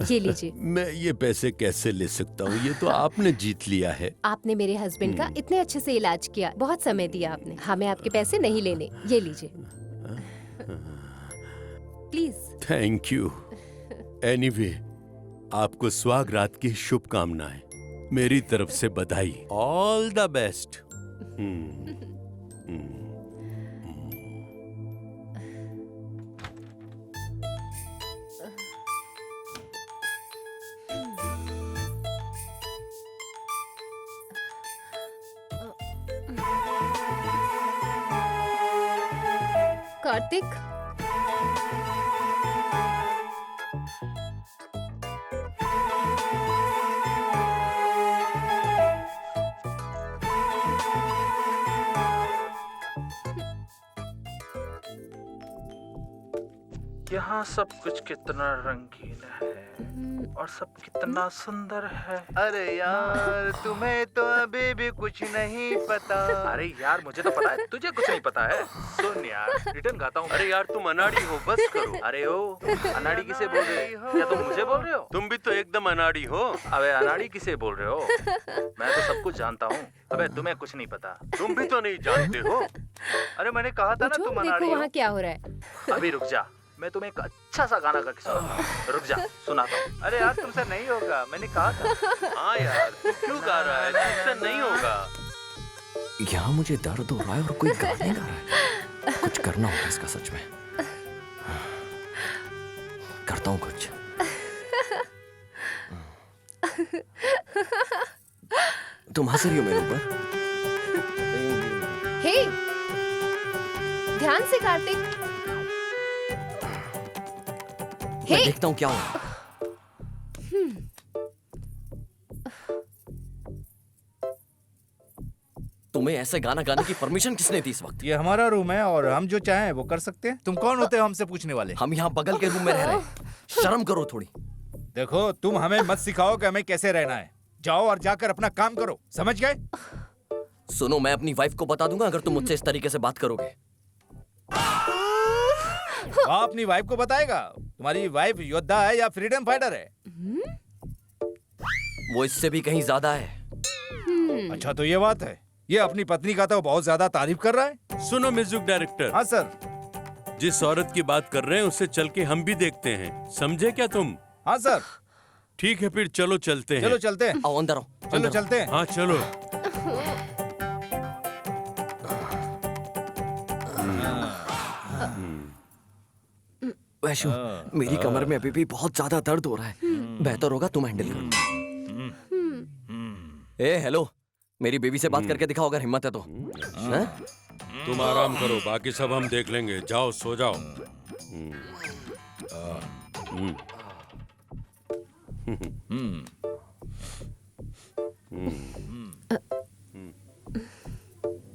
ये लीजिए। मैं ये पैसे कैसे ले सकता हूँ? ये तो आपने जीत लिया है। आपने मेरे हस्बैंड का इतने अच्छे से इलाज किया, बहुत समय दिया आपने। हमें आपके पैसे नहीं लेने। ये लीजिए प्लीज। Thank you. एनीवे, आपको स्वागरात की शुभकामनाएं। मेरी तरफ से बधाई। All the best. कार्तिक, यहाँ सब कुछ कितना रंगीन है और सब कितना सुंदर है। अरे यार, तुम्हें तो अभी भी कुछ नहीं पता। अरे यार, मुझे तो पता है, तुझे कुछ नहीं पता है। सुन यार, रिटर्न गाता हूँ। अरे यार, तुम अनाड़ी हो, बस करो। अरे ओ, अनाड़ी किसे बोल रहे हो? क्या तुम मुझे बोल रहे हो? तुम भी तो एकदम अनाड़ी हो। अबे अनाड़ी किसे बोल रहे हो? मैं तो सब कुछ जानता हूँ। अबे तुम्हें कुछ नहीं पता। तुम भी तो नहीं जानते हो। अरे मैंने कहा था ना पूछो, तुम अनाड़ी देखो हो। वहाँ क्या हो रहा है। अभी रुक जा, मैं तुम्हें एक अच्छा सा गाना गा के सुनाता। रुक जा, सुनाता हूँ। अरे यार, तुमसे नहीं होगा, मैंने कहा था। हाँ यार, तू क्यों गा रहा है? तुमसे नहीं होगा। यहाँ मुझे दर्द हो रहा है और कोई गाने गा रहा है। कुछ करना होगा इसका सच में। करता हूँ कुछ। तुम हंस रही हो मेरे ऊपर? हे, ध्यान से कार्तिक। मैं देखता हूँ क्या हो। तुम्हें ऐसे गाना गाने की परमिशन किसने दी इस वक्त? ये हमारा रूम है और हम जो चाहें वो कर सकते हैं। तुम कौन होते हो हमसे पूछने वाले? हम यहाँ बगल के रूम में रह रहे हैं। शर्म करो थोड़ी। देखो, तुम हमें मत सिखाओ कि हमें कैसे रहना है। जाओ और जाकर अपना काम करो, समझ गए? सुनो, मैं अपनी वाइफ को बता दूंगा अगर तुम मुझसे इस तरीके से बात करोगे। आप अपनी वाइफ को बताएगा? तुम्हारी वाइफ योद्धा है या फ्रीडम फाइटर है? वो इससे भी कहीं ज्यादा है। अच्छा, तो ये बात है। ये अपनी पत्नी का तो बहुत ज्यादा तारीफ कर रहा है। सुनो म्यूजिक डायरेक्टर। हाँ सर। जिस औरत की बात कर रहे हैं उससे चल के हम भी देखते हैं। समझे क्या तुम? हाँ सर। ठीक है, फिर चलो चलते हैं। चलो चलते हैं। आओ अंदर आओ। चलो चलते हैं। हाँ चलो। वैशु, मेरी कमर में अभी भी बहुत ज्यादा दर्द हो रहा है। बेहतर होगा तुम हैंडल करो। ए हेलो, मेरी बेबी से बात करके दिखाओ अगर हिम्मत है तो। हैं? तुम आराम करो, बाकी सब हम देख लेंगे। जाओ, सो जाओ।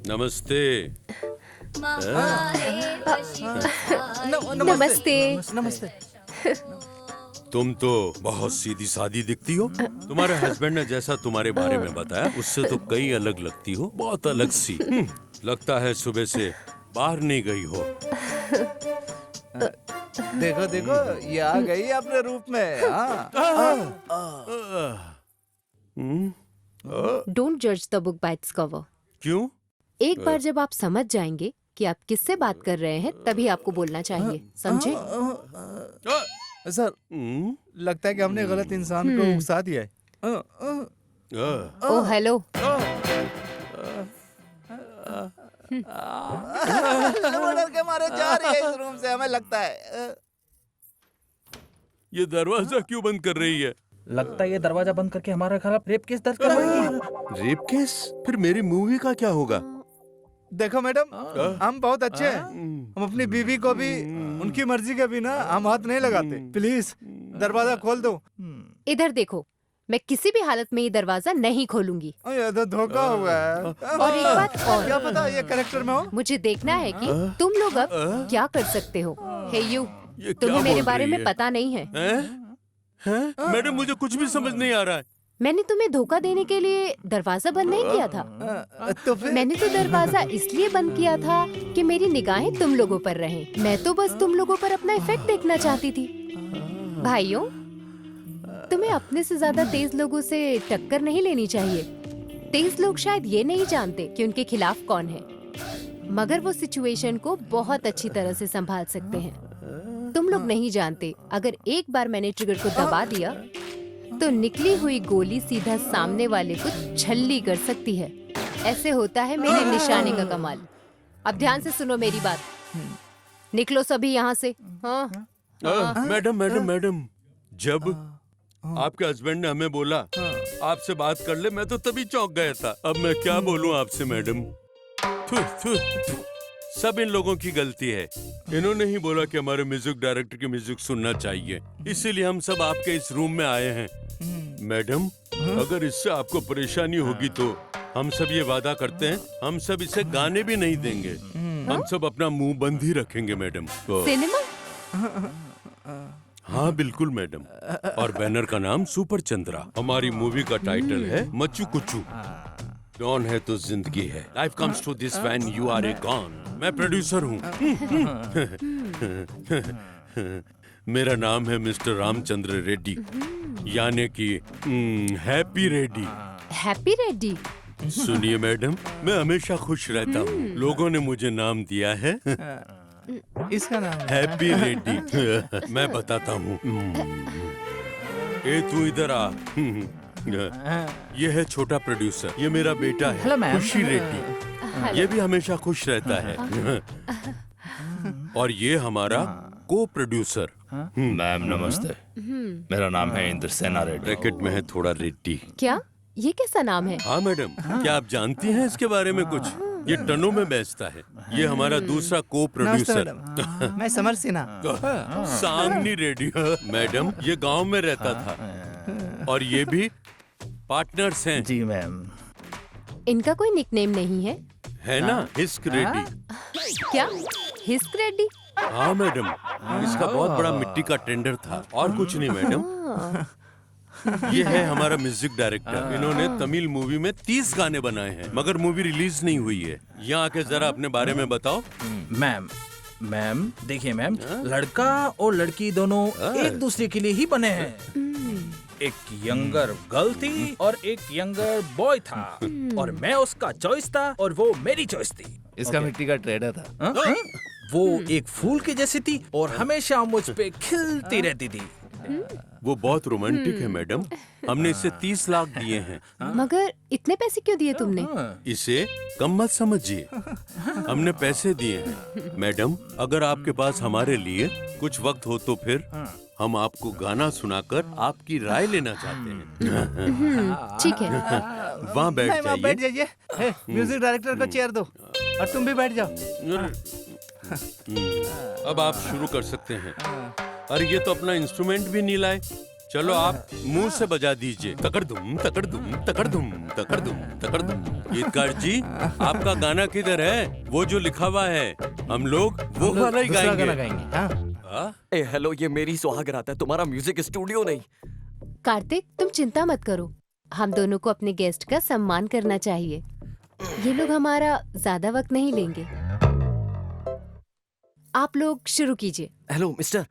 नमस्ते। नमस्ते। नमस्ते। तुम तो बहुत सीधी सादी दिखती हो। तुम्हारे हस्बैंड ने जैसा तुम्हारे बारे में बताया उससे तो कई अलग लगती हो, बहुत अलग सी। लगता है सुबह से बाहर नहीं गई हो। देखो देखो, ये आ गई अपने रूप में। डोंट जज the book by its cover. क्यों? एक बार जब आप समझ जाएंगे कि आप किससे बात कर रहे हैं, तभी आपको बोलना चाहिए, समझे? सर, लगता है कि हमने गलत इंसान को उकसा दिया है। Oh hello. वो डर के मारे जा रही है इस रूम से, हमें लगता है। ये दरवाजा क्यों बंद कर रही है? लगता है ये दरवाजा बंद करके हमारे खिलाफ रेप केस दर्ज करवाएंगी। Rape case? फिर मेरी मूवी का क्या होगा? देखो मैडम, हम बहुत अच्छे हैं। हम अपनी बीवी को भी उनकी मर्जी के बिना हम हाथ नहीं लगाते। प्लीज दरवाजा खोल दो। इधर देखो, मैं किसी भी हालत में ये दरवाजा नहीं खोलूंगी। ये तो धोखा हुआ है। और एक बात और, क्या पता ये कैरेक्टर में हो। मुझे देखना है कि तुम लोग अब क्या कर सकते हो। हे यू, ये क्या तुम्हें मेरे बोल बारे रही में है? पता नहीं है। हैं? मैडम, मुझे कुछ भी समझ नहीं आ रहा है। मैंने तुम्हें धोखा देने के लिए दरवाजा बंद नहीं किया था। तो फिर मैंने तो दरवाजा इसलिए बंद किया था कि मेरी निगाहें तुम लोगों पर रहें। मैं तो बस तुम लोगों पर अपना इफेक्ट देखना चाहती थी। भाइयों, तुम्हें अपने से ज्यादा तेज लोगों से टक्कर नहीं लेनी चाहिए। तेज लोग शायद ये नहीं जानते कि उनके खिलाफ कौन है, मगर वो सिचुएशन को बहुत अच्छी तरह से संभाल सकते हैं। तुम लोग नहीं जानते, अगर एक बार मैंने ट्रिगर को दबा दिया तो निकली हुई गोली सीधा सामने वाले को छल्ली कर सकती है। ऐसे होता है मेरे निशाने का कमाल। अब ध्यान से सुनो मेरी बात। निकलो सभी यहाँ से। हाँ। मैडम मैडम मैडम, जब आपके हस्बैंड ने हमें बोला आपसे बात कर ले, मैं तो तभी चौंक गया था। अब मैं क्या बोलूं आपसे मैडम। थू, थू, थू। सब इन लोगों की गलती है। इन्होंने ही बोला कि हमारे म्यूजिक डायरेक्टर की म्यूजिक सुनना चाहिए, इसीलिए हम सब आपके इस रूम में आए हैं। मैडम, अगर इससे आपको परेशानी होगी तो हम सब ये वादा करते हैं, हम सब इसे गाने भी नहीं देंगे। हम सब अपना मुंह बंद ही रखेंगे मैडम। सिनेमा? हाँ बिल्कुल मैडम। और बैनर का नाम सुपर चंद्रा। हमारी मूवी का टाइटल है मच्चू कुच्चू। डॉन है तो जिंदगी है। Life comes to this when you are a gone. मैं प्रोड्यूसर हूँ। मेरा नाम है मिस्टर रामचंद्र रेड्डी, यानी कि हैप्पी रेड्डी। हैप्पी रेड्डी? सुनिए मैडम, मैं हमेशा खुश रहता हूँ। लोगों ने मुझे नाम दिया है इसका नाम हैप्पी रेड्डी। मैं बताता हूँ। ए तू इधर आ। ये है छोटा प्रोड्यूसर, ये मेरा बेटा है खुशी रेड्डी। ये भी हमेशा खुश रहता है। और ये हमारा को प्रोड्यूसर। मैम नमस्ते, मेरा नाम है इंद्र सेना रेड्डी। ब्रैकेट में है थोड़ा रेड्डी। क्या? ये कैसा नाम है? हाँ मैडम, क्या आप जानती हैं इसके बारे में कुछ? ये टनों में बेचता है। ये हमारा दूसरा को प्रोड्यूसर। मैं समर सिन्हा। सामनी रेड्डी। मैडम, ये गांव में रहता था और ये भी पार्टनर्स हैं। जी मैम। इनका कोई निकनेम नहीं है? है ना, हिस्क रेड्डी। क्या? हिस्क रेड्डी? हाँ मैडम, इसका बहुत बड़ा मिट्टी का टेंडर था और कुछ नहीं मैडम। ये है हमारा म्यूजिक डायरेक्टर। इन्होंने तमिल मूवी में 30 गाने बनाए हैं, मगर मूवी रिलीज नहीं हुई है। यहाँ आके जरा अपने बारे में बताओ। मैम देखिए मैम, लड़का और लड़की दोनों एक दूसरे के लिए ही बने हैं। एक यंगर गर्ल थी और एक यंगर बॉय था, और मैं उसका चॉइस था और वो मेरी चॉइस थी। इसका मिट्टी का ट्रेडर था। वो एक फूल की जैसी थी और हमेशा मुझ पे खिलती रहती थी। वो बहुत रोमांटिक है मैडम। हमने इसे 30 लाख दिए हैं। मगर इतने पैसे क्यों दिए तुमने? इसे कम मत समझिए, हमने पैसे दिए हैं। मैडम, अगर आपके पास हमारे लिए कुछ वक्त हो तो फिर हम आपको गाना सुनाकर आपकी राय लेना चाहते हैं। ठीक है। वहाँ बैठ बैठ जाइए। जाइए। म्यूजिक डायरेक्टर को चेयर दो और तुम भी बैठ जाओ। अब आप शुरू कर सकते हैं। अरे ये तो अपना इंस्ट्रूमेंट भी नहीं लाए। चलो आप मुंह से बजा दीजिए। तकड़दुम तकड़दुम तकड़दुम तकड़दुम तकड़दुम। गीतकार जी, आपका गाना किधर है? वो जो लिखा हुआ है, हम लोग वो वाला ही गाएंगे। ए हेलो, ये मेरी सुहागरात है, तुम्हारा म्यूजिक स्टूडियो नहीं। कार्तिक, तुम चिंता मत करो। हम दोनों को अपने गेस्ट का सम्मान करना चाहिए। ये लोग हमारा ज्यादा वक्त नहीं लेंगे। आप लोग शुरू कीजिए। हेलो मिस्टर,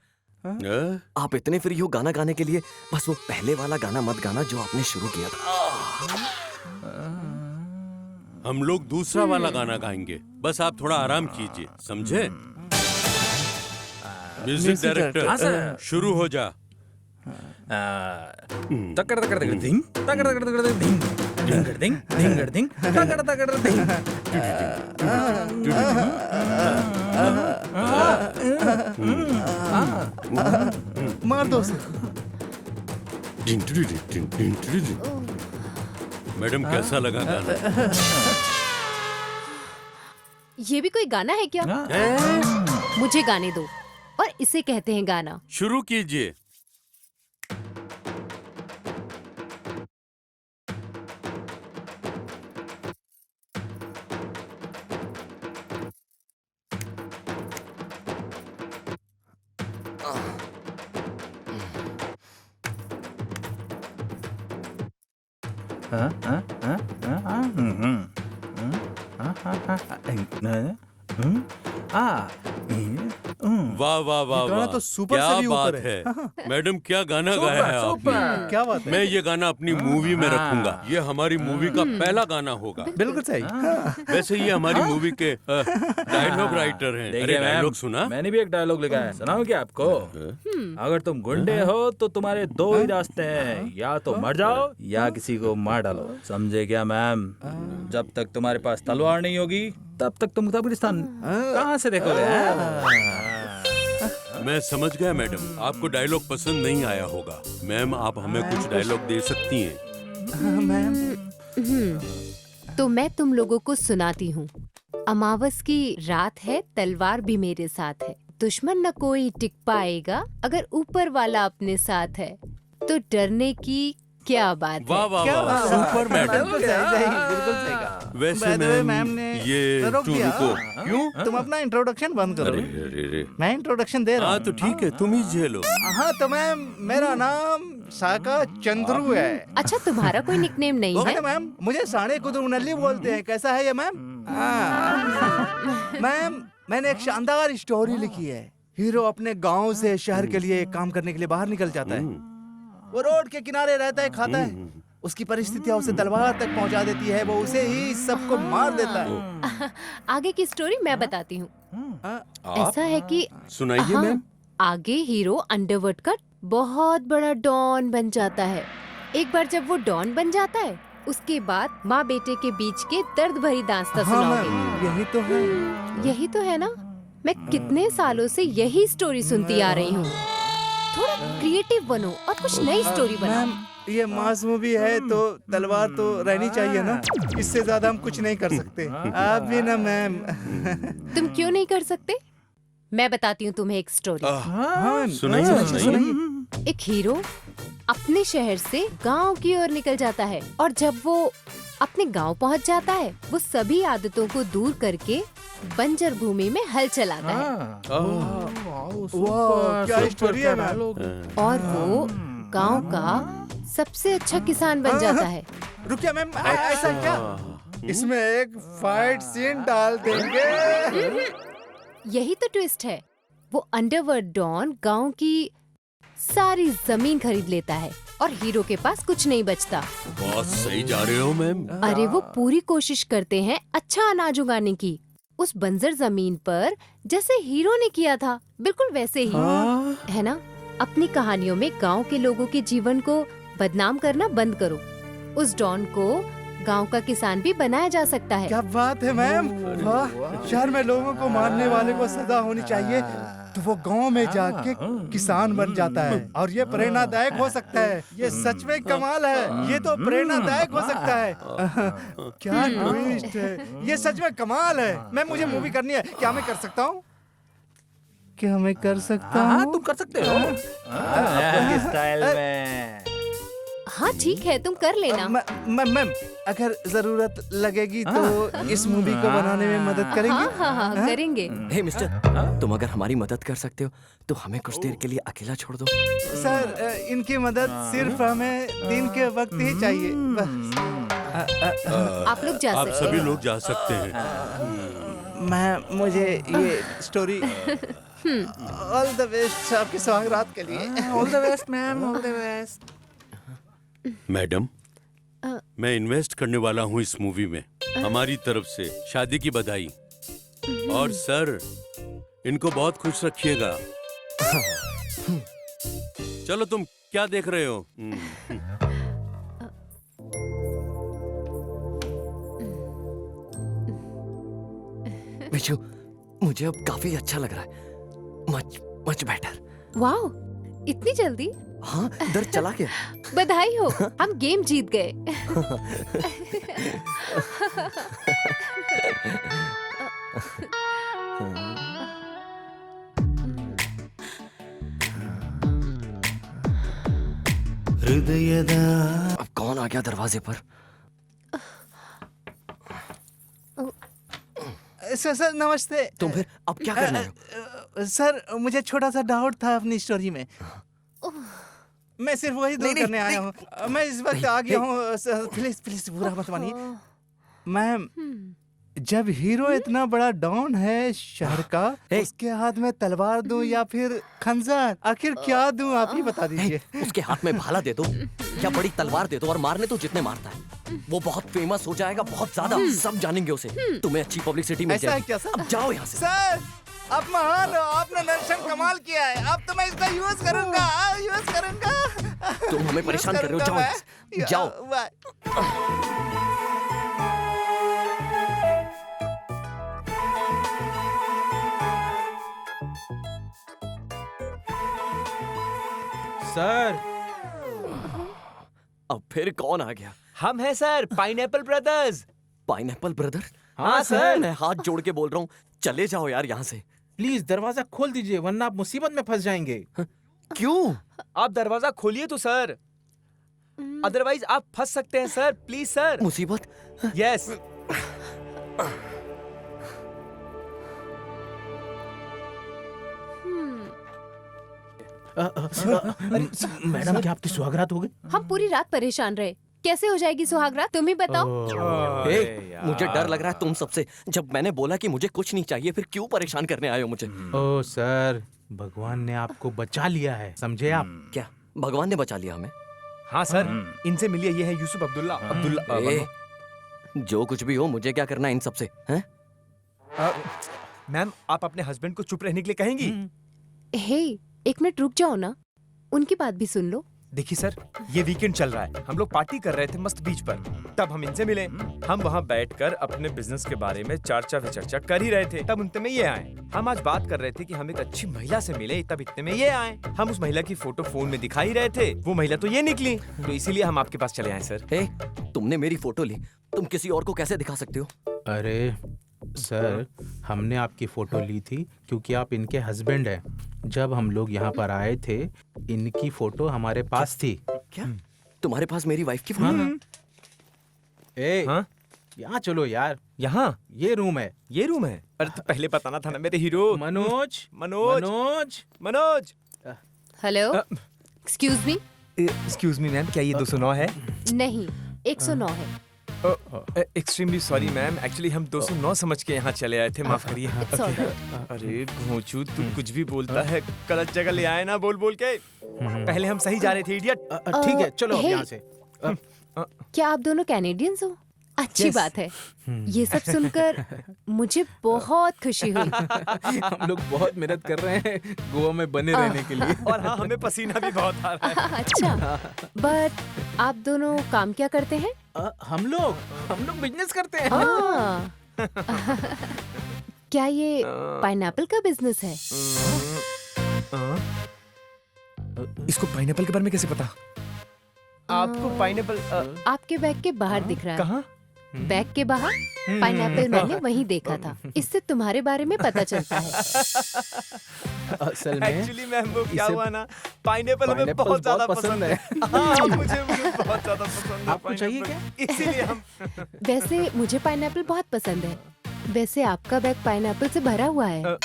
आप इतने फ्री हो गाना गाने के लिए? बस वो पहले वाला गाना मत गाना जो आपने शुरू किया था। हम लोग दूसरा वाला गाना गाएंगे। बस आप थोड़ा आराम कीजिए, समझे? म्यूजिक डायरेक्टर, शुरू हो जा। तकड़ तकड़ तकड़ धिंग, तकड़ तकड़ तकड़ धिंग, धिंगड़ धिंग, धिंगड़ धिंग, तकड़ तकड़ धिंग। मार दो उसे। मैडम, कैसा लगा गाना? ये भी कोई गाना है क्या? मुझे गाने दो, और इसे कहते हैं गाना। शुरू कीजिए। वाह वाह वाह गाना वाह, तो सुपर क्या से भी ऊपर बात है। है मैडम, क्या गाना गाया है आपने। क्या बात है? मैं ये गाना अपनी मूवी में रखूंगा। ये हमारी मूवी का पहला गाना होगा। बिल्कुल सही। वैसे ये हमारी मूवी के डायलॉग राइटर हैं। अरे डायलॉग सुना। मैंने भी एक डायलॉग लिखा है, सुनाऊं क्या आपको? अगर तुम गुंडे हो तो तुम्हारे दो ही रास्ते हैं, या तो मर जाओ या किसी को मार डालो। समझे क्या मैम? जब तक तुम्हारे पास तलवार नहीं होगी तब तक तुम कब्रिस्तान कहाँ से देखोगे? मैं समझ गया मैडम, आपको डायलॉग पसंद नहीं आया होगा। मैम, आप हमें कुछ डायलॉग दे सकती हैं? तो मैं तुम लोगों को सुनाती हूँ। अमावस की रात है, तलवार भी मेरे साथ है, दुश्मन न कोई टिक पाएगा अगर ऊपर वाला अपने साथ है, तो डरने की क्या बात है। वाह वाह वाह, सुपर मैडम। बिल्कुल सही कहा। वैसे मैम ने ये रोक तू दिया। रुको। क्यों? तुम अपना इंट्रोडक्शन बंद करो। अरे मैं इंट्रोडक्शन दे रहा हाँ हूँ। तो ठीक है, तुम ही झेलो। हाँ तो मैम, मेरा नाम साका चंद्रू है। अच्छा, तुम्हारा कोई निकनेम नहीं है? ओके मैम, मुझे साढ़े कुदुरनल्ली बोलते हैं। कैसा है ये मैम? मैम, मैंने एक शानदार स्टोरी लिखी है। हीरो अपने गांव से शहर के लिए काम करने के लिए बाहर निकल जाता है। वो रोड के किनारे रहता है, खाता है। उसकी परिस्थितियां उसे तलवार तक पहुंचा देती है, वो उसे ही सबको मार देता है। आगे की स्टोरी मैं बताती हूँ। ऐसा है कि सुनाइए मैम। आगे हीरो अंडरवर्ल्ड का बहुत बड़ा डॉन बन जाता है। एक बार जब वो डॉन बन जाता है, उसके बाद माँ बेटे के बीच के दर्द भरी दास्तां हाँ सुनाओगे। मैम, यही तो है। यही तो है ना? मैं कितने सालों से यही स्टोरी सुनती आ रही हूँ। थोड़ा क्रिएटिव बनो और कुछ नई स्टोरी बनाओ। मैम, ये मास मूवी है तो तलवार तो रहनी चाहिए ना। इससे ज्यादा हम कुछ नहीं कर सकते। आप भी ना मैम। तुम क्यों नहीं कर सकते? मैं बताती हूँ तुम्हें एक स्टोरी। हाँ, सुनाइए सुनाइए। एक हीरो अपने शहर से गांव की ओर निकल जाता है, और जब वो अपने गांव पहुंच जाता है, वो सभी आदतों को दूर करके बंजर भूमि में हल चलाता है। वाह, क्या स्टोरी है मैम। और वो गांव का सबसे अच्छा किसान बन जाता है। रुकिए मैम, ऐसा क्या? इसमें एक फाइट सीन डाल देंगे। यही तो ट्विस्ट है। वो अंडरवर्ल्ड डॉन गांव की सारी जमीन खरीद लेता है और हीरो के पास कुछ नहीं बचता। बहुत सही जा रहे हो मैम। अरे वो पूरी कोशिश करते हैं अच्छा अनाज उगाने की, उस बंजर जमीन पर, जैसे हीरो ने किया था, बिल्कुल वैसे ही। है ना? अपनी कहानियों में गांव के लोगों के जीवन को बदनाम करना बंद करो। उस डॉन को गांव का किसान भी बनाया जा सकता है। क्या बात है मैम। वाह, शहर में लोगों को मारने वाले को सजा होनी चाहिए, तो वो गांव में जाके किसान बन जाता है, और ये प्रेरणादायक हो सकता है। ये सच में कमाल है। ये तो प्रेरणादायक हो सकता है। क्या ट्विस्ट है। ये सच में कमाल है। मैं, मुझे मूवी करनी है। क्या मैं कर सकता हूँ? क्या मैं कर सकता हूँ? हाँ, तुम कर सकते हो। आपके स्टाइल में। हाँ ठीक है, तुम कर लेना। मैम, अगर जरूरत लगेगी तो इस मूवी को बनाने में मदद करेंगे? हाँ, करेंगे। हे मिस्टर, तुम अगर हमारी मदद कर सकते हो तो हमें कुछ देर के लिए अकेला छोड़ दो। सर, इनकी मदद सिर्फ हमें दिन के वक्त ही चाहिए। आप लोग जा आप सकते सभी हैं। लोग जा सकते हैं। मैं, मुझे ये स्टोरी ऑल द बेस्ट आपके सौगात के लिए। All the best ma'am, all the best. Madam, मैं इन्वेस्ट करने वाला हूँ इस मूवी में। हमारी तरफ से शादी की बधाई। और सर, इनको बहुत खुश रखिएगा। चलो, तुम क्या देख रहे हो? बिच्छू, मुझे अब काफी अच्छा लग रहा है। Much much better. वाओ, इतनी जल्दी? हाँ, दर्द चला गया। बधाई हो, हम गेम जीत गए। अब कौन आ गया दरवाजे पर? सर नमस्ते। तुम फिर अब क्या करने हो? सर, मुझे छोटा सा डाउट था अपनी स्टोरी में। मैं सिर्फ वही दूर करने आया हूँ। मैं इस वक्त आ गया हूँ। प्लीज प्लीज बुरा मत मानिए। मैम, जब हीरो इतना बड़ा डॉन है शहर का, उसके हाथ में तलवार दूं या फिर खंजर, आखिर क्या दूं आप ही बता दीजिए। उसके हाथ में भाला दे दो या बड़ी तलवार दे दो और मारने तो जितने मारता है। वो बहुत फेमस हो जाएगा, बहुत ज्यादा, सब जानेंगे उसे। तुम्हें अच्छी पब्लिसिटी मिल ऐसा है जाएगी। क्या सर? अब जाओ यहाँ से। सर, आप महान हो, आपने दर्शन कमाल किया है। अब तो मैं इसका यूज करूंगा, यूज करूंगा। तुम हमें परेशान कर रहे हो, जाओ यहाँ से। जाओ। सर, अब फिर कौन आ गया? हम हैं sir, pineapple brothers. Pineapple brother? हाँ सर। मैं हाथ जोड़ के बोल रहा हूँ, चले जाओ यार यहाँ से। प्लीज दरवाजा खोल दीजिए वरना आप मुसीबत में फंस जाएंगे। क्यों? आप दरवाजा खोलिए तो सर, अदरवाइज आप फंस सकते हैं सर। Please sir. मुसीबत? यस। मैडम, क्या आपकी सुहागरात हो गई? हम पूरी रात परेशान रहे। कैसे हो जाएगी सुहागरात, तुम ही बताओ। मुझे डर लग रहा है तुम सबसे। जब मैंने बोला कि मुझे कुछ नहीं चाहिए, फिर क्यों परेशान करने आए हो मुझे? ओ सर, भगवान ने आपको बचा लिया है, समझे आप? क्या भगवान ने बचा लिया हमें? हाँ सर, इनसे मिलिए। ये है यूसुफ अब्दुल्ला। जो कुछ भी हो, मुझे क्या करना है इन सबसे? हैं? मैम, आप अपने हस्बैंड को चुप रहने के लिए कहेंगी? हे, एक मिनट रुक जाओ ना, उनकी बात भी सुन लो। देखिए सर, ये वीकेंड चल रहा है, हम लोग पार्टी कर रहे थे मस्त बीच पर, तब हम इनसे मिले। हम वहाँ बैठकर अपने बिजनेस के बारे में चर्चा कर ही रहे थे, तब उतने में ये आए। हम आज बात कर रहे थे कि हम एक अच्छी महिला से मिले, तब इतने में ये आए। हम उस महिला की फोटो फोन में दिखा ही रहे थे, वो महिला तो ये निकली, तो इसीलिए हम आपके पास चले आए सर। तुमने मेरी फोटो ली, तुम किसी और को कैसे दिखा सकते हो? अरे सर, हमने आपकी फोटो ली थी क्योंकि आप इनके हस्बैंड हैं। जब हम लोग यहाँ पर आए थे, इनकी फोटो हमारे पास थी। क्या? तुम्हारे पास मेरी वाइफ की फोटो? हाँ? यहाँ चलो यार। यहाँ? ये रूम है। ये रूम है? अरे तो पहले बताना था ना मेरे hero. Manoj. Hello, excuse me. Excuse me ma'am, क्या ये 209 है? नहीं, 109 है। एक्सट्रीमली सॉरी मैम, एक्चुअली हम 209 समझ के यहाँ चले आए थे, माफ करिए। It's all right. अरे भोंचू, तू कुछ भी बोलता है, गलत जगह ले आए ना बोल के। पहले हम सही जा रहे थे, इडियट। ठीक है, चलो अब यहाँ से। क्या आप दोनों कैनेडियंस हो? अच्छी बात है। ये सब सुनकर मुझे बहुत खुशी हुई। हम लोग बहुत मेहनत कर रहे हैं गोवा में बने रहने के लिए। और हाँ, हमें पसीना भी बहुत आ रहा है। अच्छा, बट आप दोनों काम क्या करते हैं? हम लोग बिजनेस करते हैं। क्या ये पाइनएप्पल का बिजनेस है? इसको पाइनएप्पल के बारे में कैसे पता? आपको पाइनएप्पल आपके बैग के बाहर दिख रहा है। कहाँ? बैग के बाहर पाइनएप्पल मैंने वहीं देखा था। इससे तुम्हारे बारे में पता चलता है। असल में एक्चुअली मैम, वो क्या हुआ ना, पाइनएप्पल हमें बहुत ज्यादा पसंद है। हाँ, मुझे बहुत ज्यादा पसंद है। आपको चाहिए क्या? इसीलिए हम। वैसे मुझे पाइनएप्पल बहुत पसंद है। वैसे आपका बैग पाइनएप्पल से भरा हुआ है।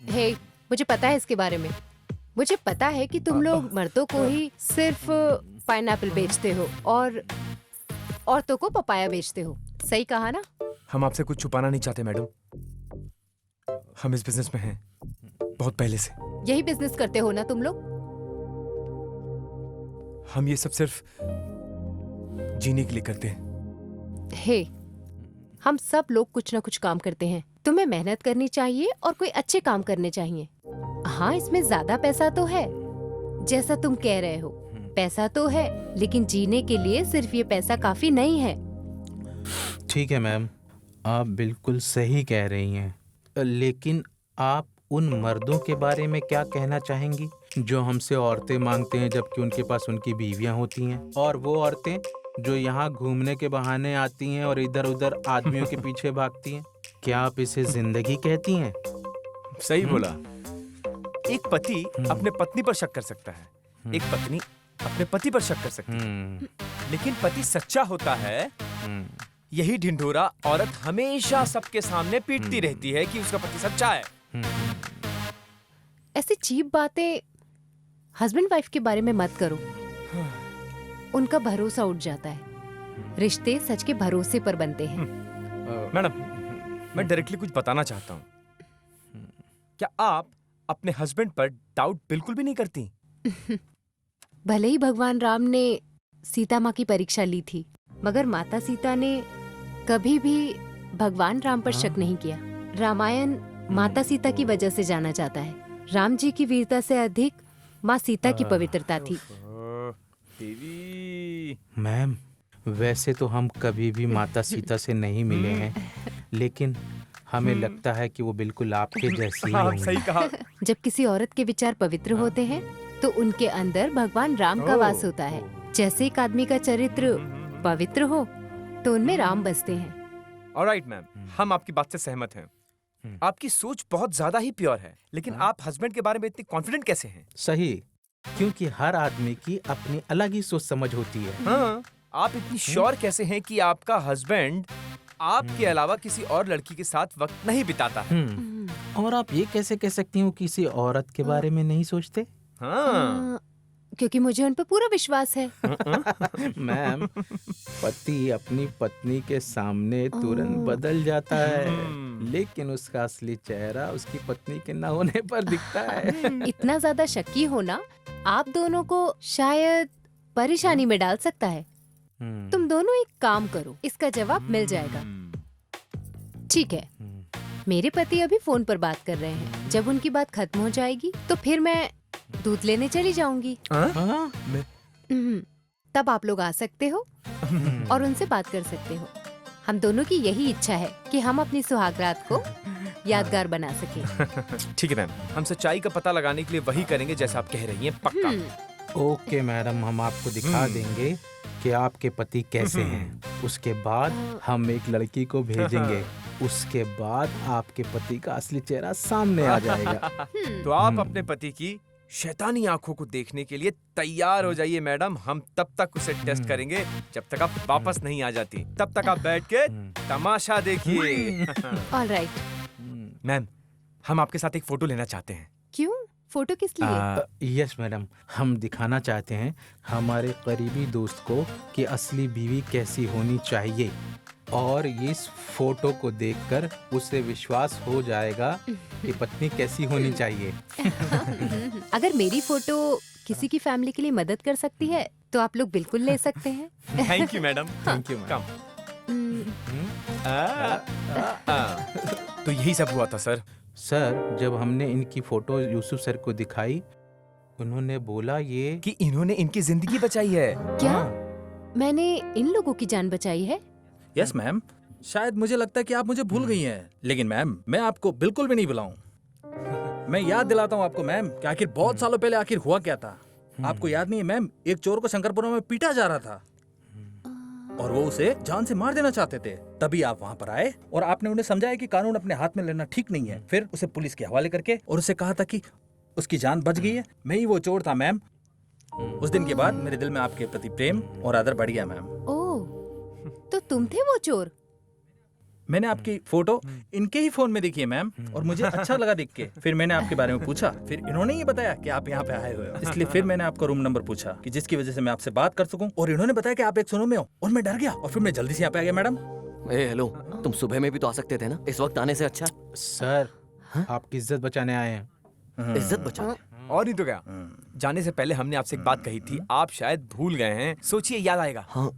हे, मुझे पता है इसके बारे में। मुझे पता है कि तुम लोग मर्दों को ही सिर्फ पाइनएप्पल बेचते हो और औरतों को पपाया बेचते हो। सही कहा ना? हम आपसे कुछ छुपाना नहीं चाहते मैडम, हम इस बिजनेस में हैं बहुत पहले से। यही बिजनेस करते हो ना तुम लोग? हम ये सब सिर्फ जीने के लिए करते हैं। हे, हम सब लोग कुछ ना कुछ काम करते हैं। तुम्हें मेहनत करनी चाहिए और कोई अच्छे काम करने चाहिए। हाँ, इसमें ज्यादा पैसा तो है, जैसा तुम कह रहे हो। पैसा तो है, लेकिन जीने के लिए सिर्फ ये पैसा काफी नहीं है। ठीक है मैम, आप बिल्कुल सही कह रही हैं। लेकिन आप उन मर्दों के बारे में क्या कहना चाहेंगी जो हमसे औरतें मांगते हैं जबकि उनके पास उनकी बीवियां होती हैं? और वो औरतें जो यहाँ घूमने के बहाने आती हैं और इधर उधर आदमियों के पीछे भागती हैं? क्या आप इसे जिंदगी कहती हैं? सही बोला। एक पति अपने पत्नी पर शक कर सकता है, एक पत्नी अपने पति पर शक कर सकती है, लेकिन पति सच्चा होता है। यही ढिंढोरा औरत हमेशा सबके सामने पीटती रहती है कि उसका पति सच्चा है। ऐसी चीप बातें हस्बैंड वाइफ के बारे में मत करो, उनका भरोसा उठ जाता है। रिश्ते सच के भरोसे पर बनते हैं। मैडम, मैं डायरेक्टली कुछ बताना चाहता हूँ। क्या आप अपने हस्बैंड पर डाउट बिल्कुल भी नहीं करती? भले ही भगवान राम ने सीता माँ की परीक्षा ली थी, मगर माता सीता ने कभी भी भगवान राम पर शक नहीं किया। रामायण माता सीता की वजह से जाना जाता है। राम जी की वीरता से अधिक माँ सीता की पवित्रता थी। मैम, वैसे तो हम कभी भी माता सीता से नहीं मिले हैं, लेकिन हमें लगता है कि वो बिल्कुल आपके जैसी ही हाँ, सही होंगी। कहा। जब किसी औरत के विचार पवित्र होते हैं तो उनके अंदर भगवान राम का वास होता है। जैसे एक आदमी का चरित्र पवित्र हो तो उनमें राम बसते हैं। ऑलराइट मैम, हम आपकी बात से सहमत हैं। आपकी सोच बहुत ज्यादा ही प्योर है, लेकिन आप हस्बैंड के बारे में इतनी कॉन्फिडेंट कैसे हैं? सही, क्योंकि हर आदमी की अपनी अलग ही सोच समझ होती है। हाँ, आप इतनी श्योर कैसे हैं कि आपका हस्बैंड आपके अलावा किसी और लड़की के साथ वक्त नहीं बिताता है? और आप ये कैसे कह सकती हो किसी औरत के बारे में नहीं सोचते? हाँ, क्योंकि मुझे उन पर पूरा विश्वास है। मैम, पति अपनी पत्नी के सामने तुरंत बदल जाता है, लेकिन उसका असली चेहरा उसकी पत्नी के न होने पर दिखता है। इतना ज्यादा शक्की होना आप दोनों को शायद परेशानी में डाल सकता है। तुम दोनों एक काम करो, इसका जवाब मिल जाएगा। ठीक है, मेरे पति अभी फोन पर बात कर रहे हैं। जब उनकी बात खत्म हो जाएगी तो फिर मैं दूध लेने चली जाऊंगी। तब आप लोग आ सकते हो और उनसे बात कर सकते हो। हम दोनों की यही इच्छा है कि हम अपनी सुहागरात को यादगार बना सके। ठीक है मैम, हम सच्चाई का पता लगाने के लिए वही करेंगे जैसा आप कह रही हैं, पक्का। ओके मैडम, हम आपको दिखा देंगे कि आपके पति कैसे हैं। उसके बाद हम एक लड़की को भेजेंगे। उसके बाद आपके पति का असली चेहरा सामने आ जाएगा। तो आप अपने पति की शैतानी आंखों को देखने के लिए तैयार हो जाइए मैडम। हम तब तक उसे टेस्ट करेंगे जब तक आप वापस नहीं आ जाती। तब तक आप बैठ के तमाशा देखिए। ऑलराइट। मैम, हम आपके साथ एक फोटो लेना चाहते हैं। क्यों? फोटो किस लिए? यस मैडम, हम दिखाना चाहते हैं हमारे करीबी दोस्त को कि असली बीवी कैसी होनी चाहिए, और इस फोटो को देखकर उसे विश्वास हो जाएगा कि पत्नी कैसी होनी चाहिए। अगर मेरी फोटो किसी की फैमिली के लिए मदद कर सकती है तो आप लोग बिल्कुल ले सकते हैं। Thank you madam. Thank you madam. तो यही सब हुआ था सर। सर, जब हमने इनकी फोटो यूसुफ सर को दिखाई, उन्होंने बोला ये कि इन्होंने इनकी जिंदगी बचाई है। क्या मैंने इन लोगों की जान बचाई है? यस मैम, शायद मुझे लगता है कि आप मुझे भूल गई हैं, लेकिन मैम मैं आपको बिल्कुल भी नहीं भुलाऊं। मैं याद दिलाता हूं आपको मैम कि आखिर बहुत सालों पहले आखिर हुआ क्या था। आपको याद नहीं है मैम? एक चोर को शंकरपुरा में पीटा जा रहा था और वो उसे जान से मार देना चाहते थे। तभी आप वहाँ पर आए और आपने उन्हें समझाया कि कानून अपने हाथ में लेना ठीक नहीं है। फिर उसे पुलिस के हवाले करके और उसे कहा था कि उसकी जान बच गई है। मैं ही वो चोर था मैम। उस दिन के बाद मेरे दिल में आपके प्रति प्रेम और आदर बढ़ गया मैम। ओह, तो तुम थे वो चोर? मैंने आपकी फोटो इनके ही फोन में देखी है मैम, और मुझे अच्छा लगा देख के। फिर मैंने आपके बारे में पूछा, फिर इन्होंने ये बताया कि आप यहाँ पे आए हुए हो। इसलिए फिर मैंने आपका रूम नंबर पूछा कि जिसकी वजह से मैं आपसे बात कर सकूं, और इन्होंने बताया कि आप 109 में हो, और मैं डर गया और फिर मैं जल्दी से यहाँ पे आ गया मैडम। हेलो, तुम सुबह में भी तो आ सकते थे ना, इस वक्त आने से अच्छा। सर, आपकी इज्जत बचाने आए हैं। इज्जत बचा? और नहीं तो क्या। जाने से पहले हमने आपसे एक बात कही थी, आप शायद भूल गए हैं। सोचिए, याद आएगा। हाँ,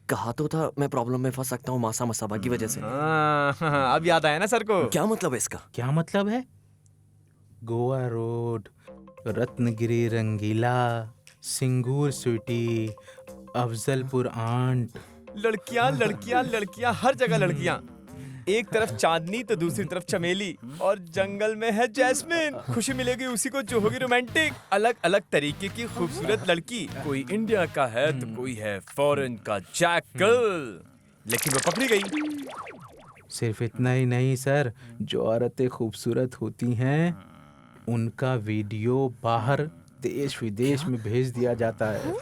कहा तो था मैं प्रॉब्लम में फंस सकता हूँ मासा मसाबा की वजह से। अब याद आया ना सर को। क्या मतलब है इसका? क्या मतलब है? गोवा रोड, रत्नगिरी रंगीला, सिंगूर स्वीटी, अफजलपुर आंट। लड़कियां लड़कियां लड़कियां, हर जगह लड़कियां। एक तरफ चांदनी तो दूसरी तरफ चमेली, और जंगल में है जैस्मिन। खुशी मिलेगी उसी को जो होगी रोमांटिक। अलग अलग तरीके की खूबसूरत लड़की, कोई इंडिया का है तो कोई है फॉरेन का जैकल, लेकिन वो पकड़ी गई। सिर्फ इतना ही नहीं सर, जो औरतें खूबसूरत होती हैं उनका वीडियो बाहर देश विदेश में भेज दिया जाता है,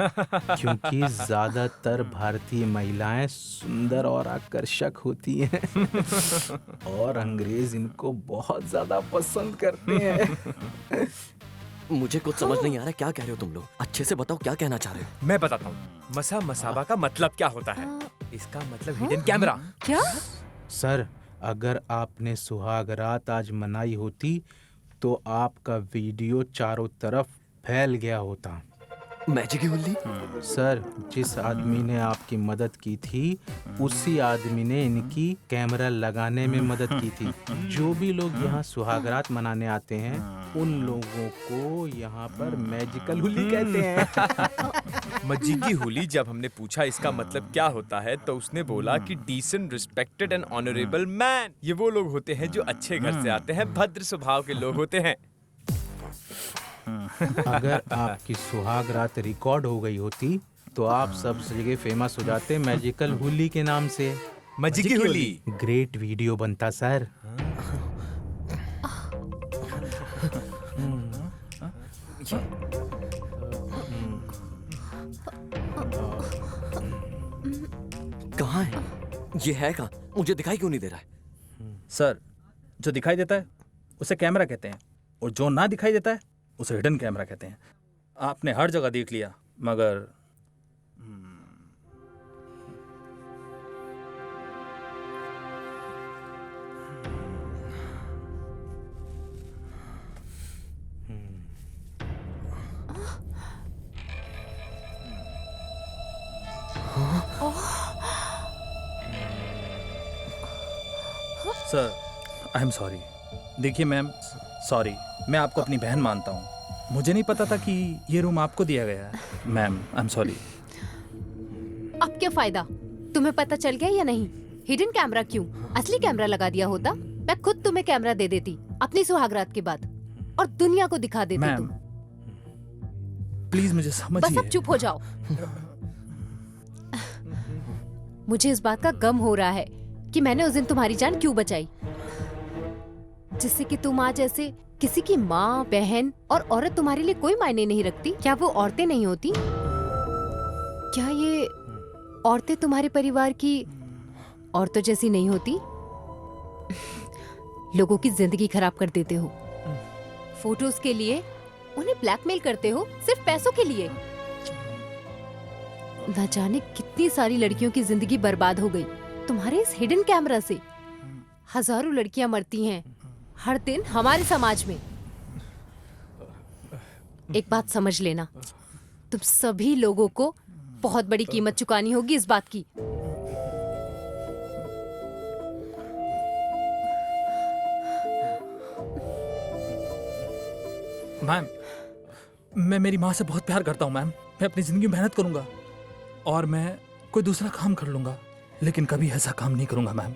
क्योंकि ज्यादातर भारतीय महिलाएं सुंदर और आकर्षक होती हैं और अंग्रेज इनको बहुत ज्यादा पसंद करते हैं। मुझे कुछ समझ नहीं आ रहा, क्या कह रहे हो तुम लोग? अच्छे से बताओ क्या कहना चाह रहे हो? मैं बताता हूँ मसा मसाबा का मतलब क्या होता है। इसका मतलब हिडन कैमरा। क्या? सर, अगर आपने सुहाग रात आज मनाई होती तो आपका वीडियो चारों तरफ फैल गया होता। मैजिक की हुल्ली? सर, जिस आदमी ने आपकी मदद की थी उसी आदमी ने इनकी कैमरा लगाने में मदद की थी। जो भी लोग यहाँ सुहागरात मनाने आते हैं उन लोगों को यहाँ पर मैजिकल हुली कहते हैं। मजीगी हुली जब हमने पूछा इसका मतलब क्या होता है तो उसने बोला कि decent, respected and honourable man. ये वो लोग होते हैं जो अच्छे घर से आते हैं, भद्र स्वभाव के लोग होते हैं। अगर आपकी सुहाग रात रिकॉर्ड हो गई होती तो आप सब जगह फेमस हो जाते मैजिकल हुली के नाम से। मजीगी हुली। ग्रेट वीडियो बनता सर। कहाँ है? ये है कहाँ? मुझे दिखाई क्यों नहीं दे रहा है? सर, जो दिखाई देता है उसे कैमरा कहते हैं, और जो ना दिखाई देता है उसे हिडन कैमरा कहते हैं। आपने हर जगह देख लिया, मगर सर, आई एम सॉरी। देखिए मैम, सॉरी, मैं आपको अपनी बहन मानता हूँ। मुझे नहीं पता था कि ये रूम आपको दिया गया है। Ma'am, I am sorry. अब क्या फायदा? तुम्हें पता चल गया या नहीं? हिडन कैमरा क्यों? असली कैमरा लगा दिया होता, मैं खुद तुम्हें कैमरा दे देती अपनी सुहागरात के बाद और दुनिया को दिखा देती। मैम, तुम प्लीज मुझे बस समझिए। अब चुप हो जाओ। मुझे इस बात का गम हो रहा है कि मैंने उस दिन तुम्हारी जान क्यों बचाई, जिससे कि तुम आज ऐसे किसी की माँ, बहन और औरत तुम्हारे लिए कोई मायने नहीं रखती। क्या वो औरतें नहीं होती? क्या ये औरतें तुम्हारे परिवार की औरतों जैसी नहीं होती? लोगों की जिंदगी खराब कर देते हो फोटोज के लिए, उन्हें ब्लैकमेल करते हो सिर्फ पैसों के लिए। न जाने कितनी सारी लड़कियों की जिंदगी बर्बाद हो गई तुम्हारे इस हिडन कैमरा से। हजारों लड़कियां मरती हैं हर दिन हमारे समाज में। एक बात समझ लेना, तुम सभी लोगों को बहुत बड़ी कीमत चुकानी होगी इस बात की। मैम, मैं मेरी माँ से बहुत प्यार करता हूँ मैम। मैं अपनी जिंदगी में मेहनत करूंगा और मैं कोई दूसरा काम कर लूंगा, लेकिन कभी ऐसा काम नहीं करूंगा मैम।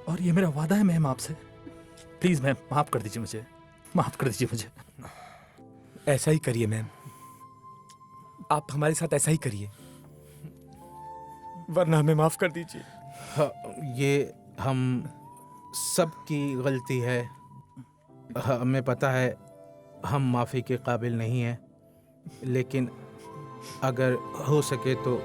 और ये मेरा वादा है मैम आपसे। प्लीज मैम, माफ कर दीजिए मुझे, माफ कर दीजिए मुझे। ऐसा ही करिए मैम, आप हमारे साथ ऐसा ही करिए, वरना हमें माफ कर दीजिए। हाँ, ये हम सबकी गलती है। हमें पता है हम माफ़ी के काबिल नहीं हैं, लेकिन अगर हो सके तो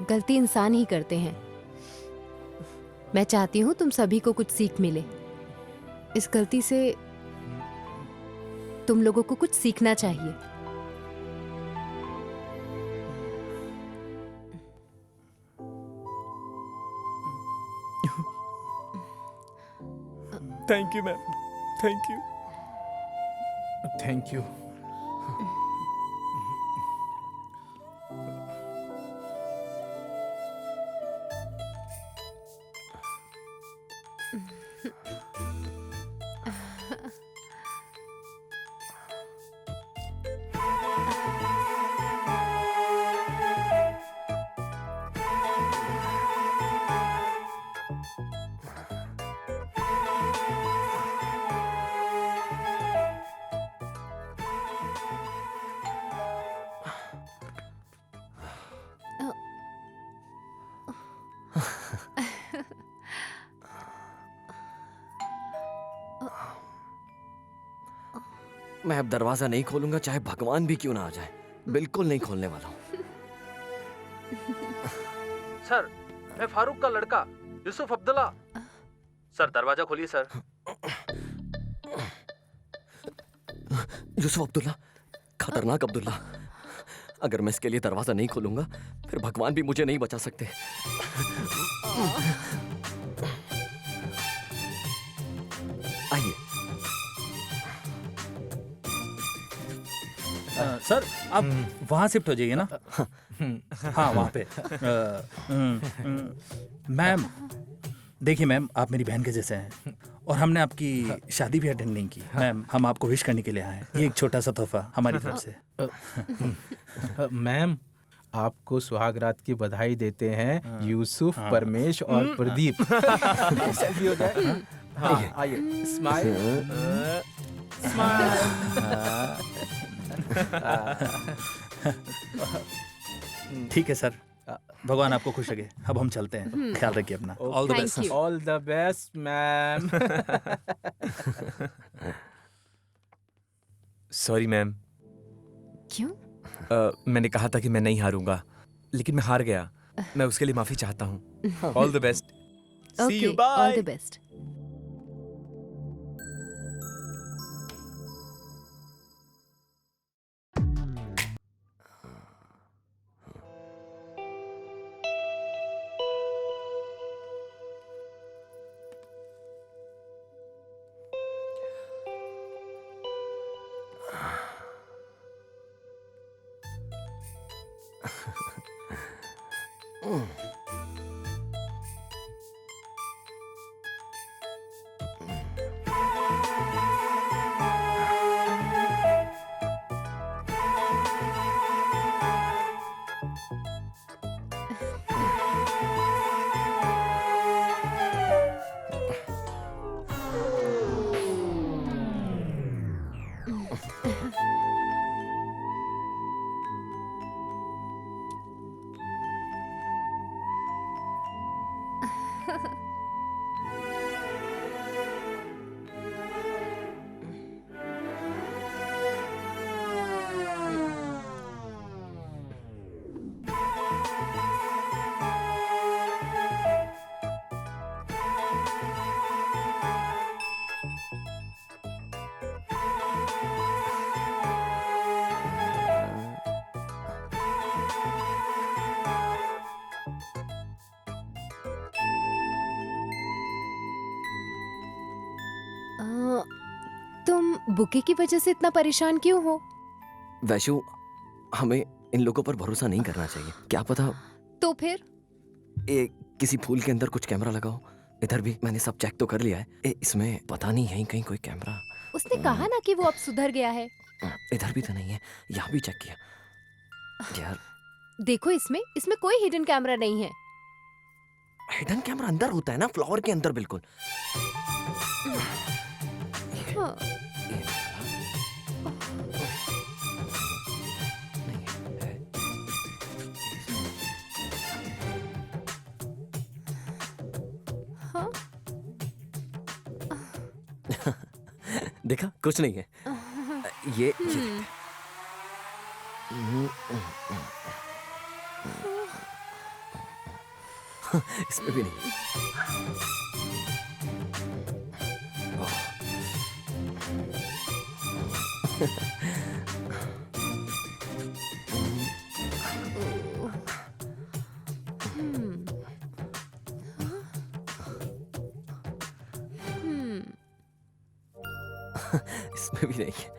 गलती इंसान ही करते हैं। मैं चाहती हूँ तुम सभी को कुछ सीख मिले। इस गलती से तुम लोगों को कुछ सीखना चाहिए। Thank you ma'am, thank you. Thank you. मैं अब दरवाजा नहीं खोलूंगा, चाहे भगवान भी क्यों ना आ जाए। बिल्कुल नहीं खोलने वाला हूँ। सर, मैं फारूक का लड़का यूसुफ अब्दुल्ला सर, दरवाजा खोलिए सर। यूसुफ अब्दुल्ला, खतरनाक अब्दुल्ला। अगर मैं इसके लिए दरवाजा नहीं खोलूंगा फिर भगवान भी मुझे नहीं बचा सकते। आइए। सर आप वहां शिफ्ट हो जाइए ना। हाँ वहां पे। मैम देखिए मैम, आप मेरी बहन के जैसे हैं और हमने आपकी शादी भी अटेंड नहीं की। मैम हम आपको विश करने के लिए आए हैं, ये एक छोटा सा तोहफा हमारी तरफ से। मैम आपको सुहागरात की बधाई देते हैं यूसुफ, परमेश और प्रदीप। सेल्फी हो जाए। हाँ आइए, स्माइल ठीक है सर, भगवान आपको खुश रखे। अब हम चलते हैं, ख्याल रखिए अपना। All the Thank best. you. All the best ma'am. Sorry ma'am, क्यों? मैंने कहा था कि मैं नहीं हारूंगा, लेकिन मैं हार गया। मैं उसके लिए माफी चाहता हूँ। All the best. See you, all bye. The best. तुम बुके की वजह से इतना परेशान क्यों हो? वैशु, हमें इन लोगों पर भरोसा नहीं करना चाहिए। क्या पता तो फिर? किसी फूल के अंदर कुछ कैमरा लगाओ। इधर भी मैंने सब चेक तो कर लिया है। इसमें पता नहीं यहीं कहीं कोई कैमरा। उसने कहा ना कि वो अब सुधर गया है। इधर भी तो नहीं है, यहाँ भी चेक किया। यार देखो इसमें कोई हिडन कैमरा नहीं है। हिडन कैमरा अंदर होता है ना, फ्लावर के अंदर बिल्कुल। हाँ। ये नहीं है। हाँ? देखा, कुछ नहीं है। ये देखते हैं। इसमें भी नहीं। इसमें भी नहीं है।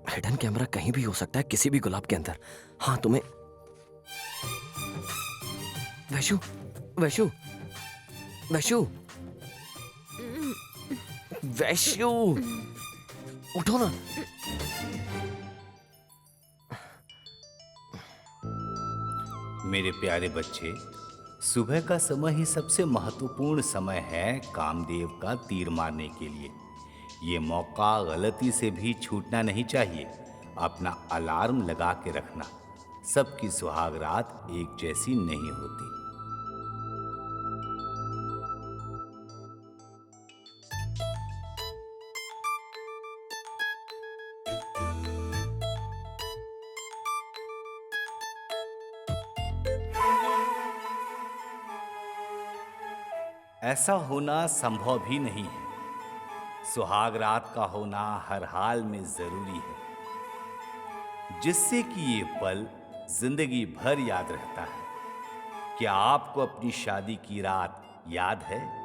हिडन कैमरा कहीं भी हो सकता है, किसी भी गुलाब के अंदर। हाँ तुम्हें वैशु, वैशु, वैशु, वैशु, उठो ना। मेरे प्यारे बच्चे, सुबह का समय ही सबसे महत्वपूर्ण समय है कामदेव का तीर मारने के लिए। ये मौका गलती से भी छूटना नहीं चाहिए। अपना अलार्म लगा के रखना। सबकी सुहागरात एक जैसी नहीं होती। ऐसा होना संभव भी नहीं है। सुहाग रात का होना हर हाल में जरूरी है, जिससे कि ये पल जिंदगी भर याद रहता है। क्या आपको अपनी शादी की रात याद है?